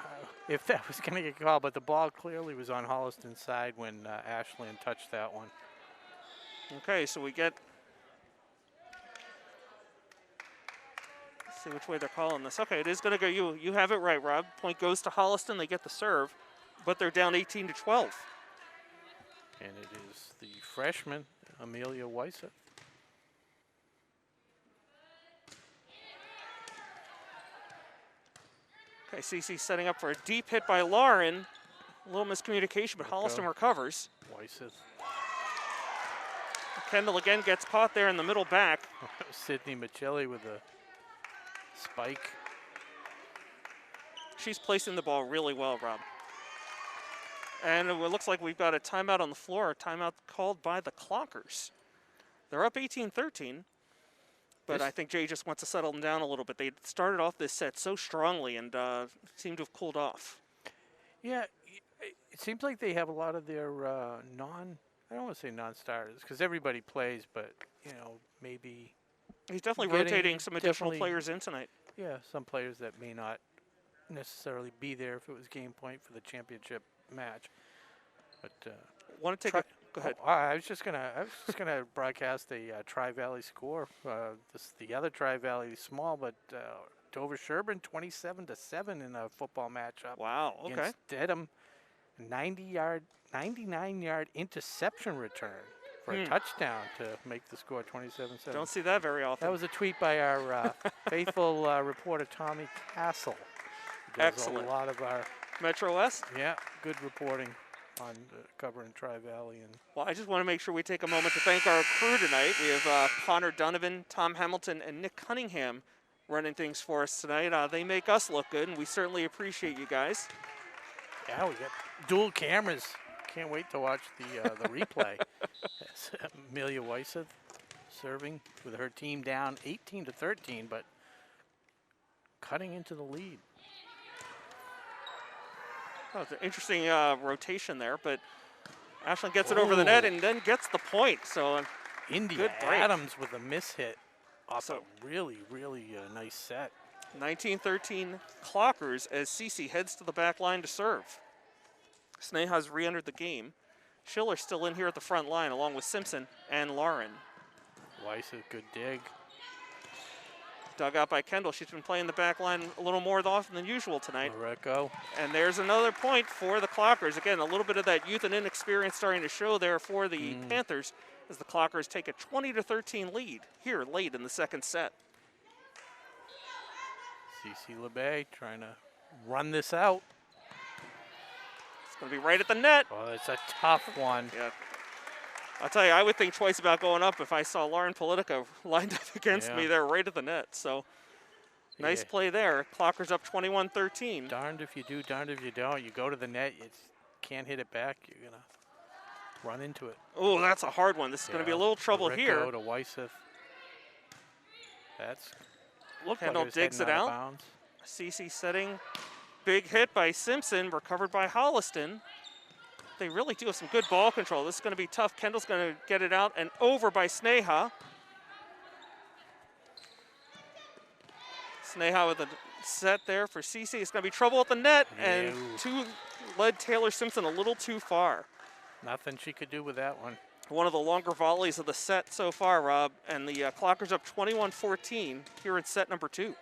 Speaker 2: if that was going to get called, but the ball clearly was on Holliston's side when Ashland touched that one.
Speaker 1: Okay, so we get... Let's see which way they're calling this. Okay, it is going to go. You have it right, Rob. Point goes to Holliston. They get the serve, but they're down 18-12.
Speaker 2: And it is the freshman, Amelia Weisseth.
Speaker 1: Okay, CC setting up for a deep hit by Lauren. A little miscommunication, but Holliston recovers.
Speaker 2: Weisseth.
Speaker 1: Kendall again gets caught there in the middle back.
Speaker 2: Sydney Michelli with a spike.
Speaker 1: She's placing the ball really well, Rob. And it looks like we've got a timeout on the floor, a timeout called by the Clockers. They're up 18-13. But I think Jay just wants to settle them down a little bit. They started off this set so strongly and seem to have cooled off.
Speaker 2: Yeah, it seems like they have a lot of their I don't want to say non-starters, because everybody plays, but, maybe...
Speaker 1: He's definitely rotating some additional players in tonight.
Speaker 2: Yeah, some players that may not necessarily be there if it was game point for the championship match. But
Speaker 1: want to take go ahead.
Speaker 2: I was just gonna broadcast a Tri-Valley score. The other Tri-Valley is small, but Dover Sherburne 27-7 in a football matchup.
Speaker 1: Wow. Okay.
Speaker 2: Against Dedham, 99-yard interception return for a touchdown to make the score 27-7.
Speaker 1: Don't see that very often.
Speaker 2: That was a tweet by our faithful reporter Tommy Castle.
Speaker 1: Excellent.
Speaker 2: A lot of our
Speaker 1: Metro West.
Speaker 2: Yeah, good reporting on covering Tri-Valley.
Speaker 1: Well, I just want to make sure we take a moment to thank our crew tonight. We have Connor Donovan, Tom Hamilton, and Nick Cunningham running things for us tonight. They make us look good, and we certainly appreciate you guys.
Speaker 2: Yeah, we got dual cameras. Can't wait to watch the replay. Amelia Weisseth serving with her team down 18-13, but cutting into the lead.
Speaker 1: Oh, it's an interesting rotation there, but Ashland gets it over the net and then gets the point. So
Speaker 2: India Adams with a miss hit. Also, really, really nice set.
Speaker 1: 19-13 Clockers as Cece heads to the back line to serve. Sneha's re-entered the game. Schiller still in here at the front line along with Simpson and Lauren.
Speaker 2: Weiss, a good dig.
Speaker 1: Dug out by Kendall. She's been playing the back line a little more often than usual tonight.
Speaker 2: Mareko.
Speaker 1: And there's another point for the Clockers. Again, a little bit of that youth and inexperience starting to show there for the Panthers as the Clockers take a 20-13 lead here late in the second set.
Speaker 2: Cece LeBay trying to run this out.
Speaker 1: It's going to be right at the net.
Speaker 2: Oh, it's a tough one.
Speaker 1: Yeah. I'll tell you, I would think twice about going up if I saw Lauren Politica lined up against me there right at the net. So nice play there. Clockers up 21-13.
Speaker 2: Darned if you do, darned if you don't. You go to the net, you can't hit it back. You're going to run into it.
Speaker 1: Oh, that's a hard one. This is going to be a little trouble here.
Speaker 2: To Weisseth. That's
Speaker 1: Kendall digs it out. Cece setting. Big hit by Simpson, recovered by Holliston. They really do have some good ball control. This is going to be tough. Kendall's going to get it out and over by Sneha. Sneha with a set there for Cece. It's going to be trouble at the net, and led Taylor Simpson a little too far.
Speaker 2: Nothing she could do with that one.
Speaker 1: One of the longer volleys of the set so far, Rob, and the Clockers up 21-14 here in set number 2.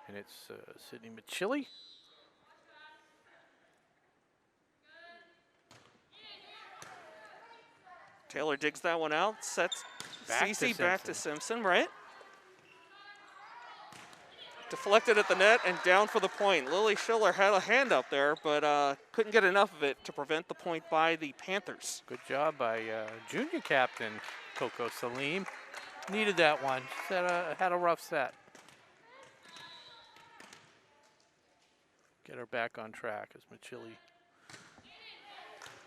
Speaker 2: And it's Sydney Michelli.
Speaker 1: Taylor digs that one out, sets Cece back to Simpson, right? Deflected at the net and down for the point. Lily Schiller had a hand up there, but couldn't get enough of it to prevent the point by the Panthers.
Speaker 2: Good job by junior captain Coco Salim. Needed that one. She had a rough set. Get her back on track as Michelli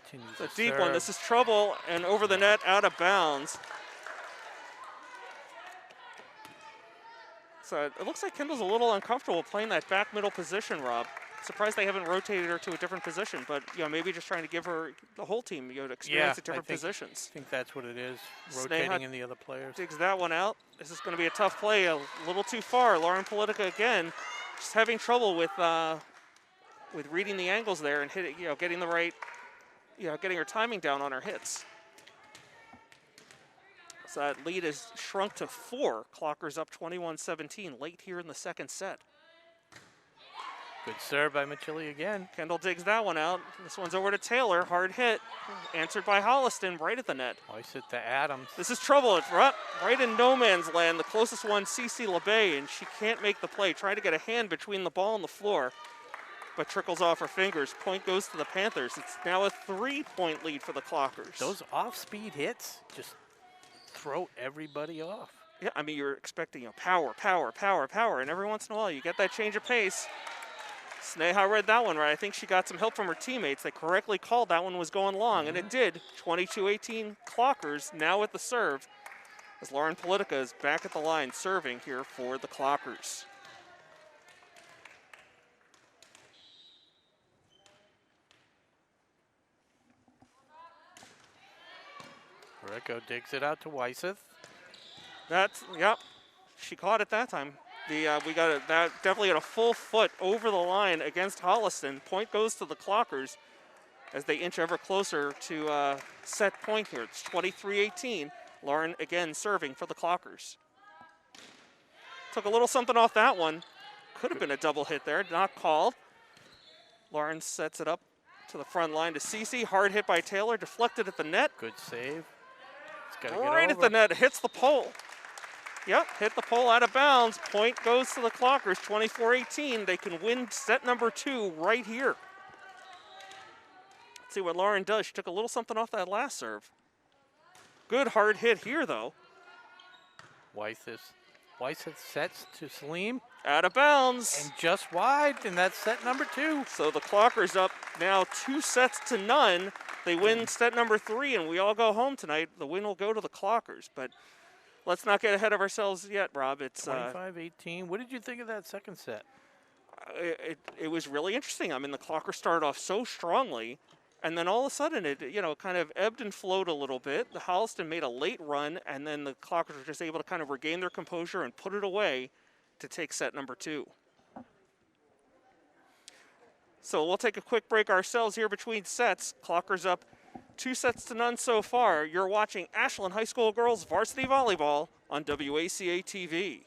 Speaker 2: continues
Speaker 1: It's a deep one. This is trouble, and over the net, out of bounds. So it looks like Kendall's a little uncomfortable playing that back middle position, Rob. Surprised they haven't rotated her to a different position, but maybe just trying to give her the whole team to experience at different positions.
Speaker 2: I think that's what it is, rotating in the other players.
Speaker 1: Digs that one out. This is going to be a tough play, a little too far. Lauren Politica again, just having trouble with reading the angles there and hitting, getting the right, getting her timing down on her hits. So that lead is shrunk to 4. Clockers up 21-17 late here in the second set.
Speaker 2: Good serve by Machili again.
Speaker 1: Kendall digs that one out. This one's over to Taylor. Hard hit. Answered by Holliston right at the net.
Speaker 2: Hoist it to Adams.
Speaker 1: This is trouble. It's right in no man's land. The closest one, Cece LeBay, and she can't make the play. Trying to get a hand between the ball and the floor, but trickles off her fingers. Point goes to the Panthers. It's now a 3-point lead for the Clockers.
Speaker 2: Those off-speed hits just throw everybody off.
Speaker 1: Yeah, I mean, you're expecting power, and every once in a while you get that change of pace. Sneha read that one right. I think she got some help from her teammates. They correctly called that one was going long, and it did. 22-18 Clockers now at the serve as Lauren Politica is back at the line serving here for the Clockers.
Speaker 2: Rico digs it out to Weisseth.
Speaker 1: Yep, she caught it that time. We got that definitely at a full foot over the line against Holliston. Point goes to the Clockers as they inch ever closer to set point here. It's 23-18. Lauren again serving for the Clockers. Took a little something off that one. Could have been a double hit there, not called. Lauren sets it up to the front line to Cece. Hard hit by Taylor, deflected at the net.
Speaker 2: Good save. It's gotta
Speaker 1: right
Speaker 2: get
Speaker 1: at the net, hits the pole. Yep, hit the pole out of bounds. Point goes to the Clockers, 24-18. They can win set number 2 right here. Let's see what Lauren does. She took a little something off that last serve. Good hard hit here, though.
Speaker 2: Weisseth sets to Salim.
Speaker 1: Out of bounds.
Speaker 2: And just wide, and that's set number 2.
Speaker 1: So the Clockers up now 2-0. They win set number 3, and we all go home tonight. The win will go to the Clockers, but let's not get ahead of ourselves yet, Rob. It's
Speaker 2: 25-18. What did you think of that second set?
Speaker 1: It was really interesting. I mean, the Clockers started off so strongly, and then all of a sudden it kind of ebbed and flowed a little bit. The Holliston made a late run, and then the Clockers were just able to kind of regain their composure and put it away to take set number 2. So we'll take a quick break ourselves here between sets. Clockers up 2-0 so far. You're watching Ashland High School Girls Varsity Volleyball on WACA-TV.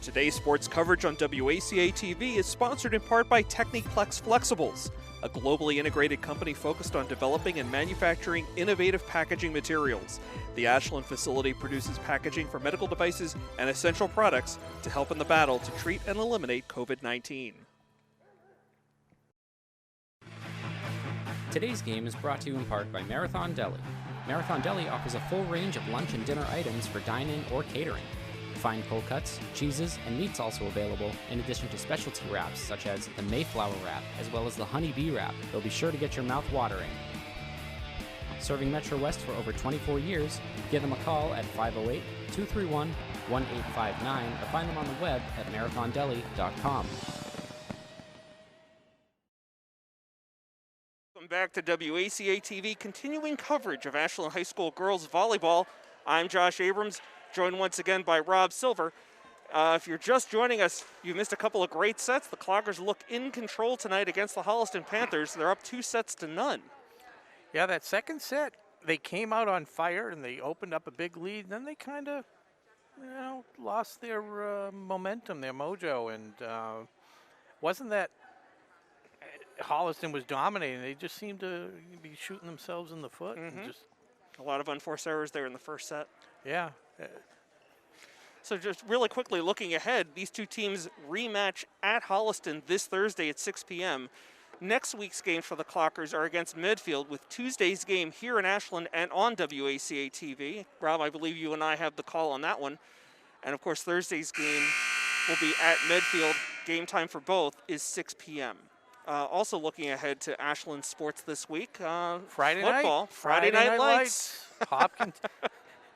Speaker 1: Today's sports coverage on WACA-TV is sponsored in part by Techniplex Flexibles, a globally integrated company focused on developing and manufacturing innovative packaging materials. The Ashland facility produces packaging for medical devices and essential products to help in the battle to treat and eliminate COVID-19.
Speaker 3: Today's game is brought to you in part by Marathon Deli. Marathon Deli offers a full range of lunch and dinner items for dine-in or catering. Fine cold cuts, cheeses, and meats also available, in addition to specialty wraps such as the Mayflower wrap, as well as the Honey Bee wrap. They'll be sure to get your mouth watering. Serving Metro West for over 24 years, give them a call at 508-231-1859 or find them on the web at marathondeli.com.
Speaker 1: Welcome back to WACA-TV, continuing coverage of Ashland High School Girls Volleyball. I'm Josh Abrams, joined once again by Rob Silver. If you're just joining us, you missed a couple of great sets. The Clockers look in control tonight against the Holliston Panthers. They're up 2-0.
Speaker 2: Yeah, that second set, they came out on fire and they opened up a big lead. Then they kind of, lost their momentum, their mojo, and wasn't that Holliston was dominating. They just seemed to be shooting themselves in the foot. And just
Speaker 1: a lot of unforced errors there in the first set.
Speaker 2: Yeah.
Speaker 1: So just really quickly looking ahead, these two teams rematch at Holliston this Thursday at 6 p.m. Next week's games for the Clockers are against Medfield, with Tuesday's game here in Ashland and on WACA-TV. Rob, I believe you and I have the call on that one. And of course, Thursday's game will be at Medfield. Game time for both is 6 p.m. Also looking ahead to Ashland sports this week.
Speaker 2: Friday
Speaker 1: football.
Speaker 2: night.
Speaker 1: Friday night lights.
Speaker 2: Hopkins.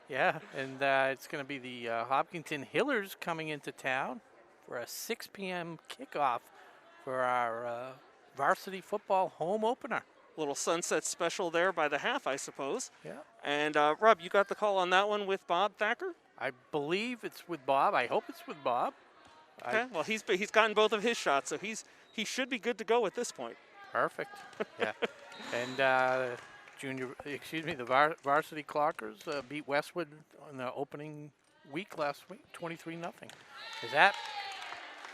Speaker 2: Yeah, and it's going to be the Hopkinton Hillers coming into town for a 6 p.m. kickoff for our varsity football home opener.
Speaker 1: Little sunset special there by the half, I suppose.
Speaker 2: Yeah.
Speaker 1: And Rob, you got the call on that one with Bob Thacker?
Speaker 2: I believe it's with Bob. I hope it's with Bob.
Speaker 1: Okay. Well, he's gotten both of his shots, so he should be good to go at this point.
Speaker 2: Perfect. Yeah. And the varsity Clockers beat Westwood on the opening week last week, 23-0. Is that?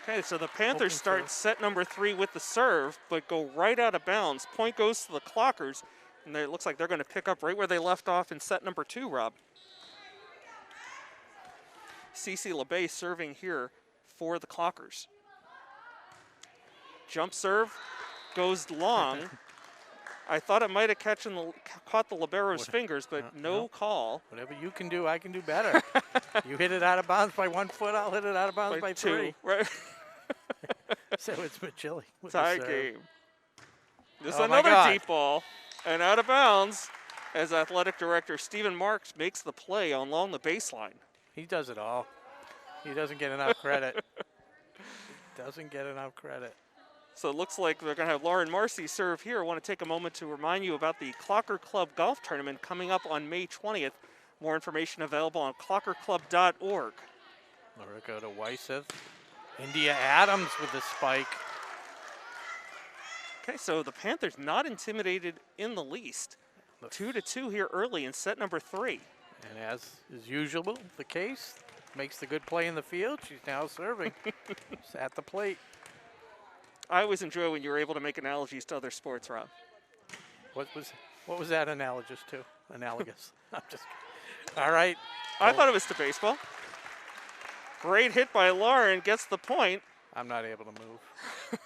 Speaker 1: Okay, so the Panthers start set number 3 with the serve, but go right out of bounds. Point goes to the Clockers, and it looks like they're going to pick up right where they left off in set number 2, Rob. Cece LeBay serving here for the Clockers. Jump serve goes long. I thought it might have caught the libero's fingers, but no call.
Speaker 2: Whatever you can do, I can do better. You hit it out of bounds by 1 foot, I'll hit it out of bounds by 3.
Speaker 1: Right.
Speaker 2: So it's Machilli.
Speaker 1: Tie game. This is another deep ball, and out of bounds as athletic director Stephen Marks makes the play along the baseline.
Speaker 2: He does it all. He doesn't get enough credit.
Speaker 1: So it looks like they're going to have Lauren Marcy serve here. I want to take a moment to remind you about the Clocker Club Golf Tournament coming up on May 20th. More information available on clockerclub.org.
Speaker 2: Lorico to Weisseth. India Adams with the spike.
Speaker 1: Okay, so the Panthers not intimidated in the least. 2-2 here early in set number 3.
Speaker 2: And as is usual the case, makes the good play in the field. She's now serving. She's at the plate.
Speaker 1: I always enjoy when you're able to make analogies to other sports, Rob.
Speaker 2: What was that analogous to? Analogous. I'm just kidding. All right.
Speaker 1: I thought it was to baseball. Great hit by Lauren, gets the point.
Speaker 2: I'm not able to move.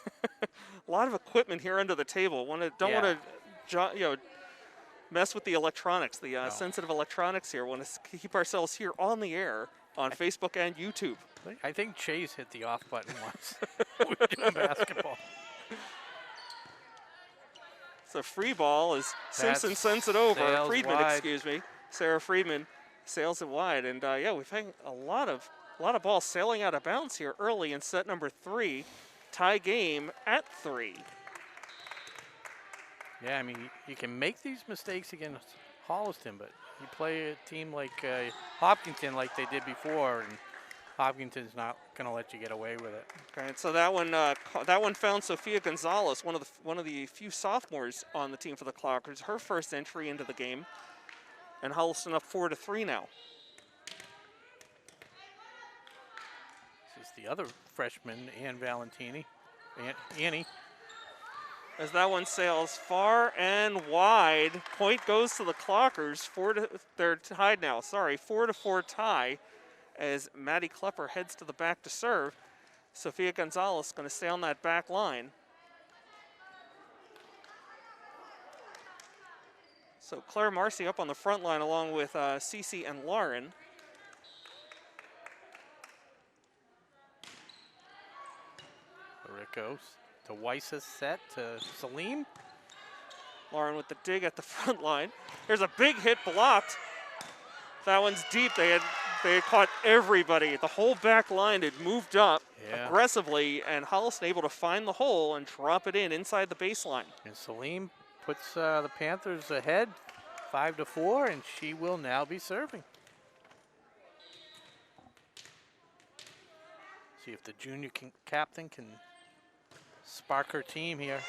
Speaker 1: A lot of equipment here under the table. Don't want to mess with the electronics, the sensitive electronics here. Want to keep ourselves here on the air on Facebook and YouTube.
Speaker 2: I think Chase hit the off button once. We were doing basketball.
Speaker 1: So free ball as Simpson sends it over. Friedman,
Speaker 2: wide.
Speaker 1: excuse me. Sarah Friedman sails it wide. And we've had a lot of balls sailing out of bounds here early in set number 3. Tie game at 3.
Speaker 2: Yeah, I mean, you can make these mistakes against Holliston, but you play a team like Hopkinton like they did before, and Hopkinton's not going to let you get away with it.
Speaker 1: Okay, so that one found Sophia Gonzalez, one of the few sophomores on the team for the Clockers, her first entry into the game, and Holliston up 4-3 now.
Speaker 2: This is the other freshman, Ann Valentini, Annie.
Speaker 1: As that one sails far and wide, point goes to the Clockers. They're tied now. 4-4 tie. As Maddie Klepper heads to the back to serve. Sophia Gonzalez going to stay on that back line. So Claire Marcy up on the front line along with Cece and Lauren.
Speaker 2: Rickos to Weiss's set to Salim.
Speaker 1: Lauren with the dig at the front line. There's a big hit blocked. That one's deep. They had caught everybody. The whole back line had moved up aggressively, and Holliston able to find the hole and drop it inside the baseline.
Speaker 2: And Salim puts the Panthers ahead 5-4, and she will now be serving. See if the junior captain can spark her team here.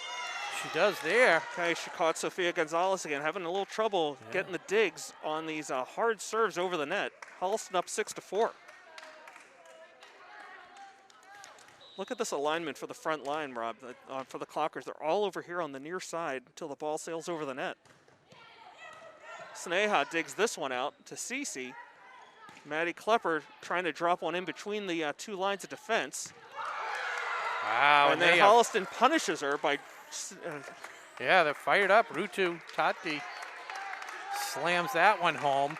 Speaker 2: She does there.
Speaker 1: Okay, she caught Sophia Gonzalez again, having a little trouble getting the digs on these hard serves over the net. Holliston up 6-4. Look at this alignment for the front line, Rob, for the Clockers. They're all over here on the near side until the ball sails over the net. Sneha digs this one out to Cece. Maddie Klepper trying to drop one in between the two lines of defense.
Speaker 2: Wow.
Speaker 1: And then Holliston punishes her by...
Speaker 2: yeah, they're fired up. Rutu Tati slams that one home.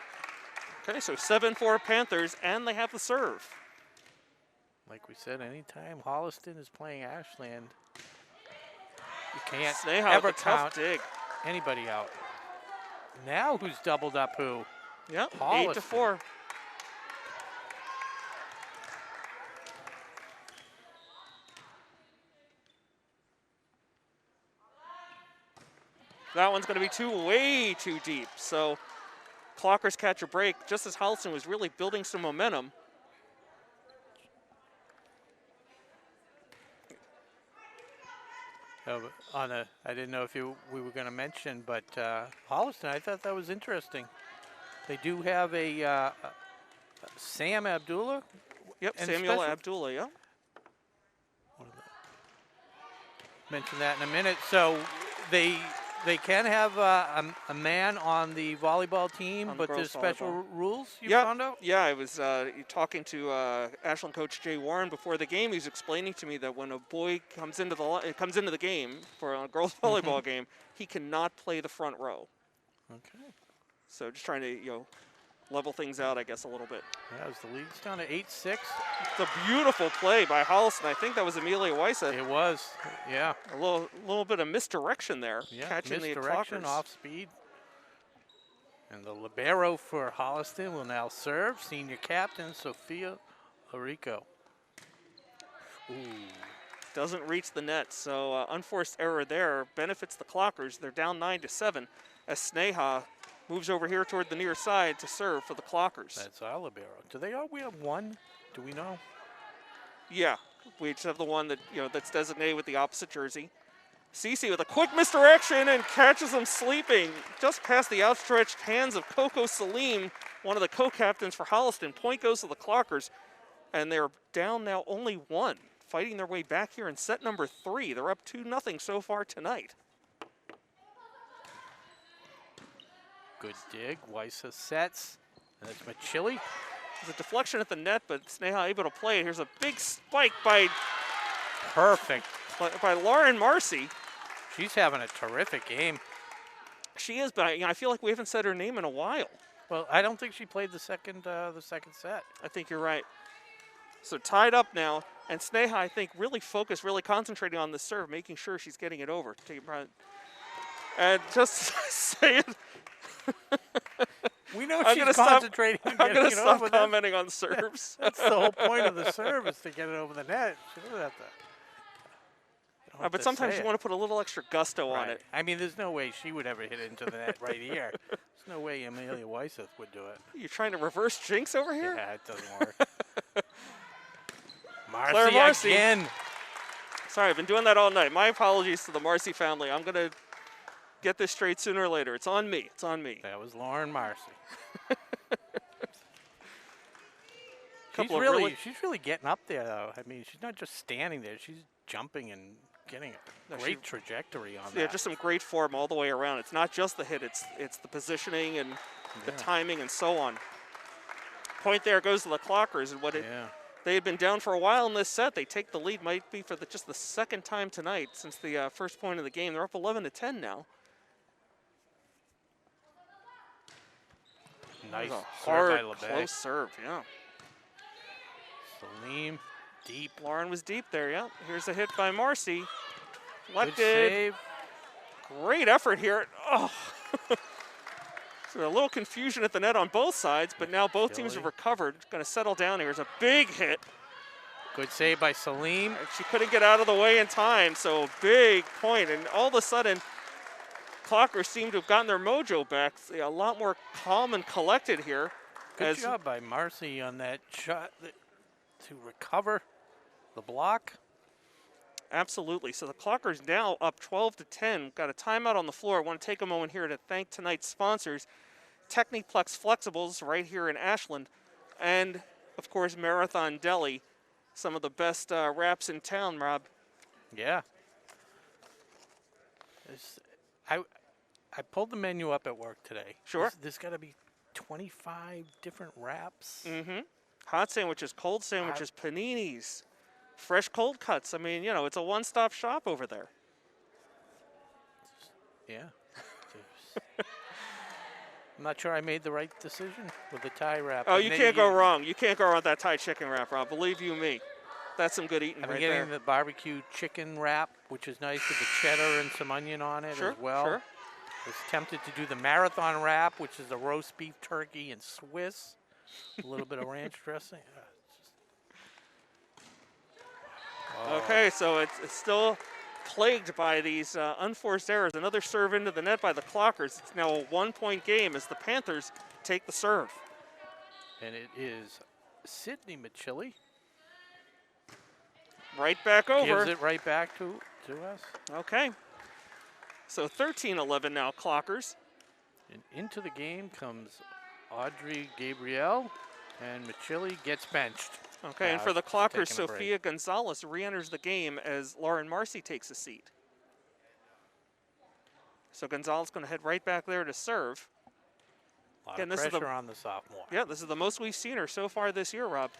Speaker 1: Okay, so 7-4 Panthers, and they have the serve.
Speaker 2: Like we said, anytime Holliston is playing Ashland, you can't
Speaker 1: Sneha
Speaker 2: ever
Speaker 1: with a tough
Speaker 2: count
Speaker 1: dig.
Speaker 2: anybody out. Now who's doubled up who?
Speaker 1: Yep,
Speaker 2: Holliston.
Speaker 1: 8-4. That one's going to be way too deep. So Clockers catch a break just as Holliston was really building some momentum.
Speaker 2: I didn't know if we were going to mention, but Holliston, I thought that was interesting. They do have a Sam Abdullah.
Speaker 1: Yep,
Speaker 2: and
Speaker 1: Samuel Abdullah, yeah.
Speaker 2: Mention that in a minute. So they can have a man on the volleyball team, but there's special rules you found out?
Speaker 1: Yeah, I was talking to Ashland coach Jay Warren before the game. He was explaining to me that when a boy comes into the game for a girls volleyball game, he cannot play the front row.
Speaker 2: Okay.
Speaker 1: So just trying to level things out, I guess, a little bit.
Speaker 2: Yeah, as the lead's down to 8-6.
Speaker 1: It's a beautiful play by Holliston. I think that was Amelia Weissa.
Speaker 2: It was, yeah.
Speaker 1: A little bit of misdirection there, catching the
Speaker 2: misdirection, off speed. And the libero for Holliston will now serve. Senior captain Sophia Larico.
Speaker 1: Ooh. Doesn't reach the net, so unforced error there benefits the Clockers. They're down 9-7 as Sneha moves over here toward the near side to serve for the Clockers.
Speaker 2: That's our libero. We have one? Do we know?
Speaker 1: Yeah, we just have the one that that's designated with the opposite jersey. Cece with a quick misdirection and catches him sleeping just past the outstretched hands of Coco Salim, one of the co-captains for Holliston. Point goes to the Clockers, and they're down now only 1, fighting their way back here in set number 3. They're up 2-0 so far tonight.
Speaker 2: Good dig. Weissa sets. And that's Machili.
Speaker 1: There's a deflection at the net, but Sneha able to play it. Here's a big spike by Lauren Marcy.
Speaker 2: She's having a terrific game.
Speaker 1: She is, but I feel like we haven't said her name in a while.
Speaker 2: Well, I don't think she played the second set.
Speaker 1: I think you're right. So tied up now, and Sneha, I think, really focused, really concentrating on the serve, making sure she's getting it over. And just say it.
Speaker 2: We know she's concentrating on getting it over.
Speaker 1: I'm going to stop commenting on serves.
Speaker 2: That's the whole point of the serve, is to get it over the net. She doesn't have to.
Speaker 1: But sometimes you want to put a little extra gusto on it.
Speaker 2: I mean, there's no way she would ever hit it into the net right here. There's no way Amelia Weissa would do it.
Speaker 1: You're trying to reverse jinx over here?
Speaker 2: Yeah, it doesn't work. Marcy again.
Speaker 1: Sorry, I've been doing that all night. My apologies to the Marcy family. I'm going to get this straight sooner or later. It's on me. It's on me.
Speaker 2: That was Lauren Marcy. She's really getting up there, though. I mean, she's not just standing there. She's jumping and getting a great trajectory on that.
Speaker 1: Yeah, just some great form all the way around. It's not just the hit. It's the positioning and the timing and so on. Point there goes to the Clockers. And they had been down for a while in this set. They take the lead, might be for just the second time tonight since the first point of the game. They're up 11-10 now.
Speaker 2: Nice
Speaker 1: hard, close serve, yeah.
Speaker 2: Salim, deep.
Speaker 1: Lauren was deep there, yeah. Here's a hit by Marcy.
Speaker 2: Good save.
Speaker 1: Great effort here. Oh. So a little confusion at the net on both sides, but now both teams have recovered. Going to settle down. Here's a big hit.
Speaker 2: Good save by Salim.
Speaker 1: She couldn't get out of the way in time, so big point. And all of a sudden, Clockers seem to have gotten their mojo back. A lot more calm and collected here.
Speaker 2: Good job by Marcy on that shot to recover the block.
Speaker 1: Absolutely. So the Clockers now up 12-10. Got a timeout on the floor. I want to take a moment here to thank tonight's sponsors, Techniplex Flexibles right here in Ashland, and of course Marathon Deli, some of the best wraps in town, Rob.
Speaker 2: Yeah. I pulled the menu up at work today.
Speaker 1: Sure.
Speaker 2: There's got to be 25 different wraps.
Speaker 1: Mm-hmm. Hot sandwiches, cold sandwiches, paninis, fresh cold cuts. I mean, it's a one-stop shop over there.
Speaker 2: Yeah. I'm not sure I made the right decision with the Thai wrap.
Speaker 1: Oh, you can't go wrong. You can't go wrong with that Thai chicken wrap, Rob. Believe you me. That's some good eating right there.
Speaker 2: I'm getting the barbecue chicken wrap, which is nice with the cheddar and some onion on it as well.
Speaker 1: Sure.
Speaker 2: Was tempted to do the marathon wrap, which is the roast beef, turkey, and Swiss. A little bit of ranch dressing.
Speaker 1: Okay, so it's still plagued by these unforced errors. Another serve into the net by the Clockers. It's now a 1-point game as the Panthers take the serve.
Speaker 2: And it is Sydney Machilli.
Speaker 1: Right back over.
Speaker 2: Gives it right back to us.
Speaker 1: Okay. So 13-11 now, Clockers.
Speaker 2: And into the game comes Audrey Gabrielle, and Machilli gets benched.
Speaker 1: Okay, and for the Clockers,
Speaker 2: taking a break.
Speaker 1: Sophia Gonzalez re-enters the game as Lauren Marcy takes a seat. So Gonzalez going to head right back there to serve.
Speaker 2: A lot
Speaker 1: Again,
Speaker 2: of
Speaker 1: this is
Speaker 2: pressure on the sophomore.
Speaker 1: Yeah, this is the most we've seen her so far this year, Rob.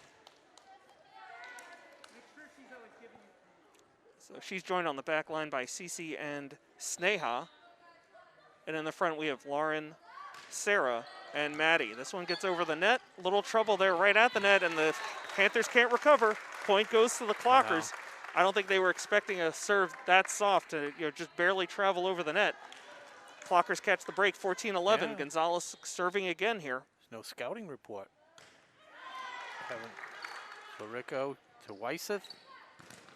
Speaker 1: So she's joined on the back line by Cece and Sneha. And in the front, we have Lauren, Sarah, and Maddie. This one gets over the net. Little trouble there right at the net, and the Panthers can't recover. Point goes to the Clockers. I don't think they were expecting a serve that soft to just barely travel over the net. Clockers catch the break, 14-11.
Speaker 2: Yeah.
Speaker 1: Gonzalez serving again here.
Speaker 2: There's no scouting report. Larico to Weisseth.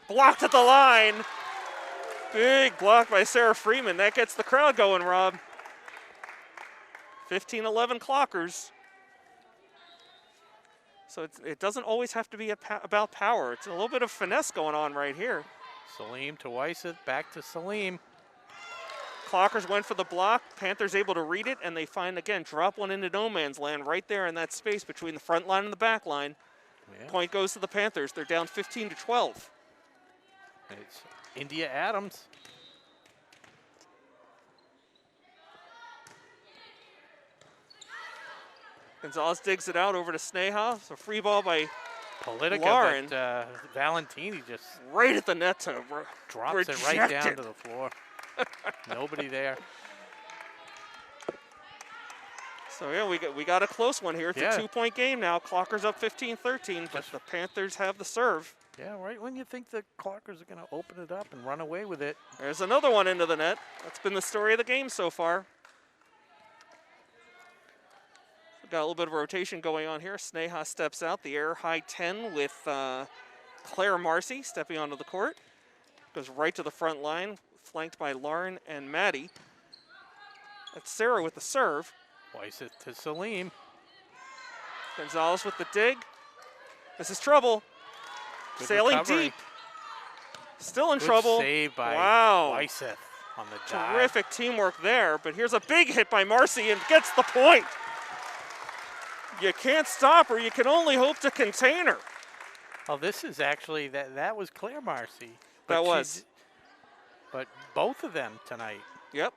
Speaker 1: Blocked at the line. Big block by Sarah Freeman. That gets the crowd going, Rob. 15-11 Clockers. So it doesn't always have to be about power. It's a little bit of finesse going on right here.
Speaker 2: Salim to Weisseth, back to Salim.
Speaker 1: Clockers went for the block. Panthers able to read it, and they find, again, drop one into no man's land right there in that space between the front line and the back line.
Speaker 2: Yeah.
Speaker 1: Point goes to the Panthers. They're down 15-12.
Speaker 2: It's India Adams.
Speaker 1: Gonzalez digs it out over to Sneha. So free ball by
Speaker 2: Politica,
Speaker 1: Lauren.
Speaker 2: but Valentini just
Speaker 1: right at the net to
Speaker 2: drops it right down to the floor. Nobody there.
Speaker 1: So yeah, we got a close one here. It's
Speaker 2: Yeah.
Speaker 1: a 2-point game now. Clockers up 15-13, but the Panthers have the serve.
Speaker 2: Yeah, right when you think the Clockers are going to open it up and run away with it.
Speaker 1: There's another one into the net. That's been the story of the game so far. We've got a little bit of rotation going on here. Sneha steps out, the air high 10 with Claire Marcy stepping onto the court. Goes right to the front line, flanked by Lauren and Maddie. That's Sarah with the serve.
Speaker 2: Weisseth to Salim.
Speaker 1: Gonzalez with the dig. This is trouble.
Speaker 2: Good
Speaker 1: Sailing
Speaker 2: recovery.
Speaker 1: deep. Still in
Speaker 2: Good
Speaker 1: trouble.
Speaker 2: save by
Speaker 1: Wow.
Speaker 2: Weisseth on the dive.
Speaker 1: Terrific teamwork there, but here's a big hit by Marcy and gets the point. You can't stop her. You can only hope to contain her.
Speaker 2: Oh, this is actually, that was Claire Marcy.
Speaker 1: That was.
Speaker 2: But both of them tonight.
Speaker 1: Yep.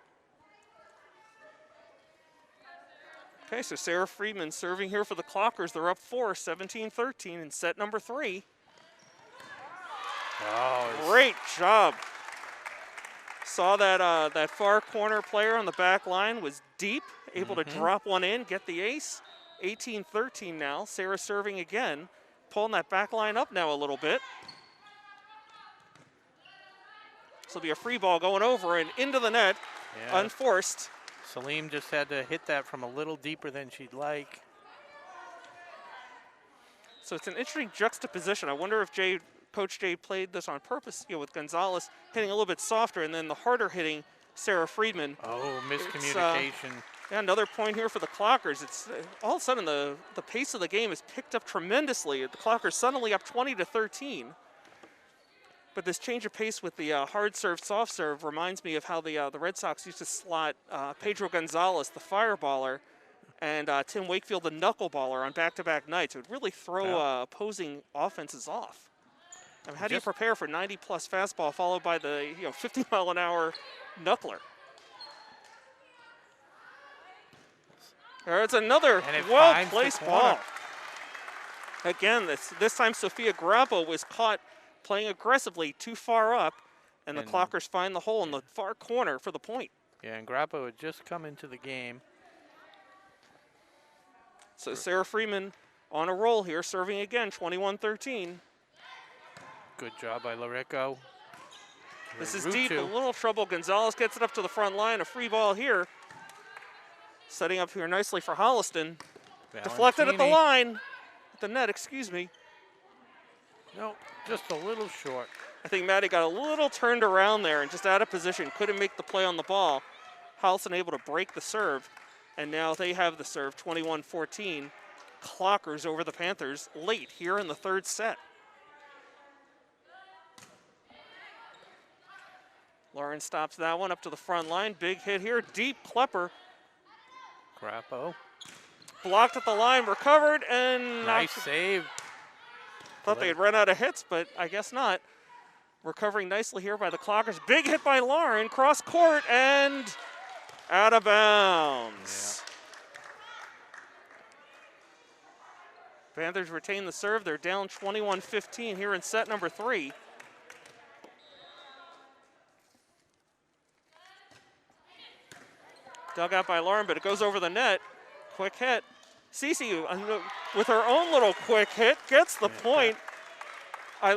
Speaker 1: Okay, so Sarah Freeman serving here for the Clockers. They're up 4, 17-13 in set number 3.
Speaker 2: Oh,
Speaker 1: Great job. Saw that that far corner player on the back line was deep, able to drop one in, get the ace. 18-13 now. Sarah serving again, pulling that back line up now a little bit. This will be a free ball going over and into the net,
Speaker 2: yeah.
Speaker 1: unforced.
Speaker 2: Salim just had to hit that from a little deeper than she'd like.
Speaker 1: So it's an interesting juxtaposition. I wonder if Coach Jay played this on purpose, with Gonzalez hitting a little bit softer and then the harder hitting Sarah Friedman.
Speaker 2: Oh, miscommunication.
Speaker 1: Yeah, another point here for the Clockers. It's all of a sudden the pace of the game has picked up tremendously. The Clockers suddenly up 20-13. But this change of pace with the hard serve, soft serve reminds me of how the Red Sox used to slot Pedro Gonzalez, the fireballer, and Tim Wakefield, the knuckleballer, on back-to-back nights. It would really throw opposing offenses off. I mean, how do you prepare for 90-plus fastball followed by the 50-mile-an-hour knuckler? There's another well-placed ball. Again, this time Sophia Grappo was caught playing aggressively too far up, and the Clockers find the hole in the far corner for the point.
Speaker 2: Yeah, and Grappo had just come into the game.
Speaker 1: So Sarah Freeman on a roll here, serving again, 21-13.
Speaker 2: Good job by Larico.
Speaker 1: This is deep, a little trouble. Gonzalez gets it up to the front line, a free ball here. Setting up here nicely for Holliston. Deflected at the line. At the net, excuse me.
Speaker 2: No, just a little short.
Speaker 1: I think Maddie got a little turned around there and just out of position. Couldn't make the play on the ball. Holliston able to break the serve. And now they have the serve, 21-14. Clockers over the Panthers late here in the third set. Lauren stops that one up to the front line. Big hit here, deep Klepper.
Speaker 2: Grappo.
Speaker 1: Blocked at the line, recovered, and
Speaker 2: nice save.
Speaker 1: Thought they had run out of hits, but I guess not. Recovering nicely here by the Clockers. Big hit by Lauren, cross court, and out of bounds. Yeah. Panthers retain the serve. They're down 21-15 here in set number 3. Dug out by Lauren, but it goes over the net. Quick hit. Cece, with her own little quick hit, gets the point.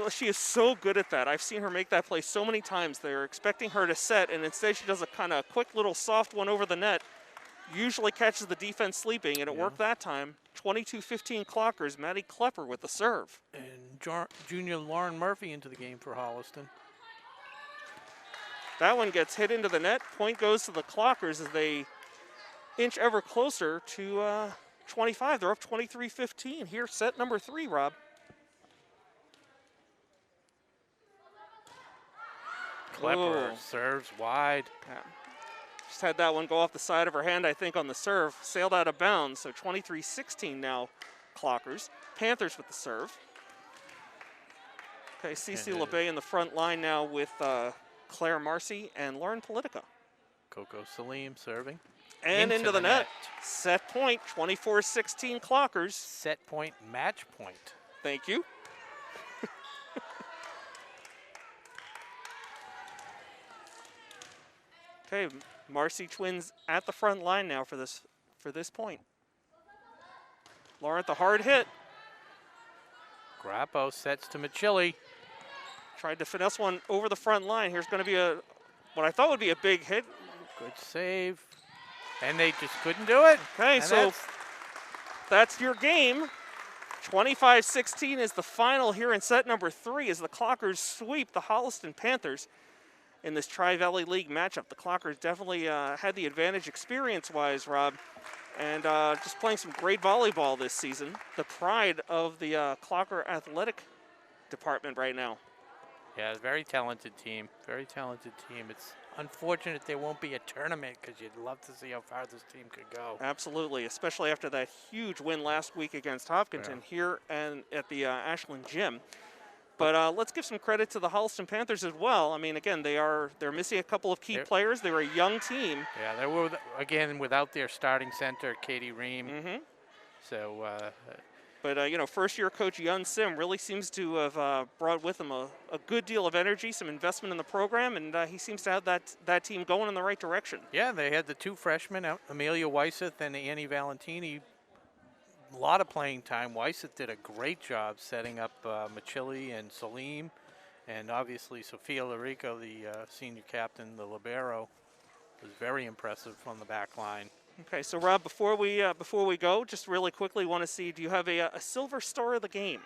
Speaker 1: She is so good at that. I've seen her make that play so many times. They're expecting her to set, and instead she does a kind of quick little soft one over the net. Usually catches the defense sleeping, and it worked that time. 22-15 Clockers. Maddie Klepper with the serve.
Speaker 2: And junior Lauren Murphy into the game for Holliston.
Speaker 1: That one gets hit into the net. Point goes to the Clockers as they inch ever closer to 25. They're up 23-15 here, set number 3, Rob.
Speaker 2: Klepper serves wide.
Speaker 1: Yeah. Just had that one go off the side of her hand, I think, on the serve. Sailed out of bounds, so 23-16 now, Clockers. Panthers with the serve. Okay, Cece LeBay in the front line now with Claire Marcy and Lauren Politica.
Speaker 2: Coco Salim serving.
Speaker 1: And into the net. Set point, 24-16 Clockers.
Speaker 2: Set point, match point.
Speaker 1: Thank you. Okay, Marcy twins at the front line now for this point. Lauren, the hard hit.
Speaker 2: Grappo sets to Machilli.
Speaker 1: Tried to finesse one over the front line. Here's going to be what I thought would be a big hit.
Speaker 2: Good save. And they just couldn't do it.
Speaker 1: Okay,
Speaker 2: and
Speaker 1: so that's your game. 25-16 is the final here in set number 3 as the Clockers sweep the Holliston Panthers in this Tri-Valley League matchup. The Clockers definitely had the advantage experience-wise, Rob, and just playing some great volleyball this season. The pride of the Clocker athletic department right now.
Speaker 2: Yeah, very talented team. Very talented team. It's unfortunate there won't be a tournament because you'd love to see how far this team could go.
Speaker 1: Absolutely, especially after that huge win last week against Hopkinton here and at the Ashland Gym. But let's give some credit to the Holliston Panthers as well. I mean, again, they're missing a couple of key players. They were a young team.
Speaker 2: Yeah, they were, again, without their starting center, Katie Ream.
Speaker 1: Mm-hmm.
Speaker 2: So,
Speaker 1: but, first-year coach Yun Sim really seems to have brought with him a good deal of energy, some investment in the program, and he seems to have that team going in the right direction.
Speaker 2: Yeah, they had the 2 freshmen, Amelia Weisseth and Annie Valentini. A lot of playing time. Weisseth did a great job setting up Machilli and Salim, and obviously Sophia Larico, the senior captain, the libero, was very impressive from the back line.
Speaker 1: Okay, so Rob, before we go, just really quickly want to see, do you have a silver star of the game?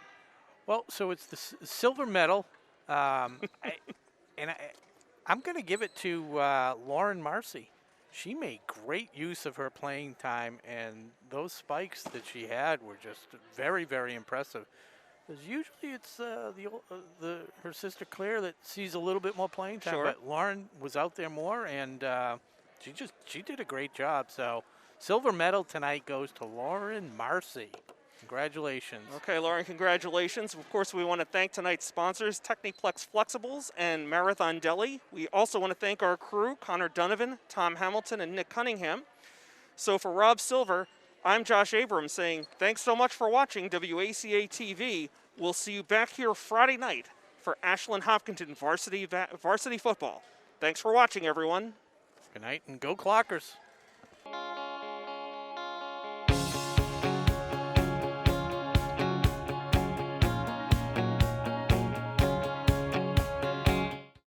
Speaker 2: Well, so it's the silver medal, I'm going to give it to Lauren Marcy. She made great use of her playing time, and those spikes that she had were just very, very impressive. Because usually it's her sister Claire that sees a little bit more playing time, but Lauren was out there more, and she did a great job. So silver medal tonight goes to Lauren Marcy. Congratulations. Okay,
Speaker 1: Lauren, congratulations. Of course, we want to thank tonight's sponsors, Techniplex Flexibles and Marathon Deli. We also want to thank our crew, Connor Donovan, Tom Hamilton, and Nick Cunningham. So for Rob Silver, I'm Josh Abrams saying thanks so much for watching WACA-TV. We'll see you back here Friday night for Ashland Hopkinton varsity football. Thanks for watching, everyone.
Speaker 2: Good night, and go Clockers.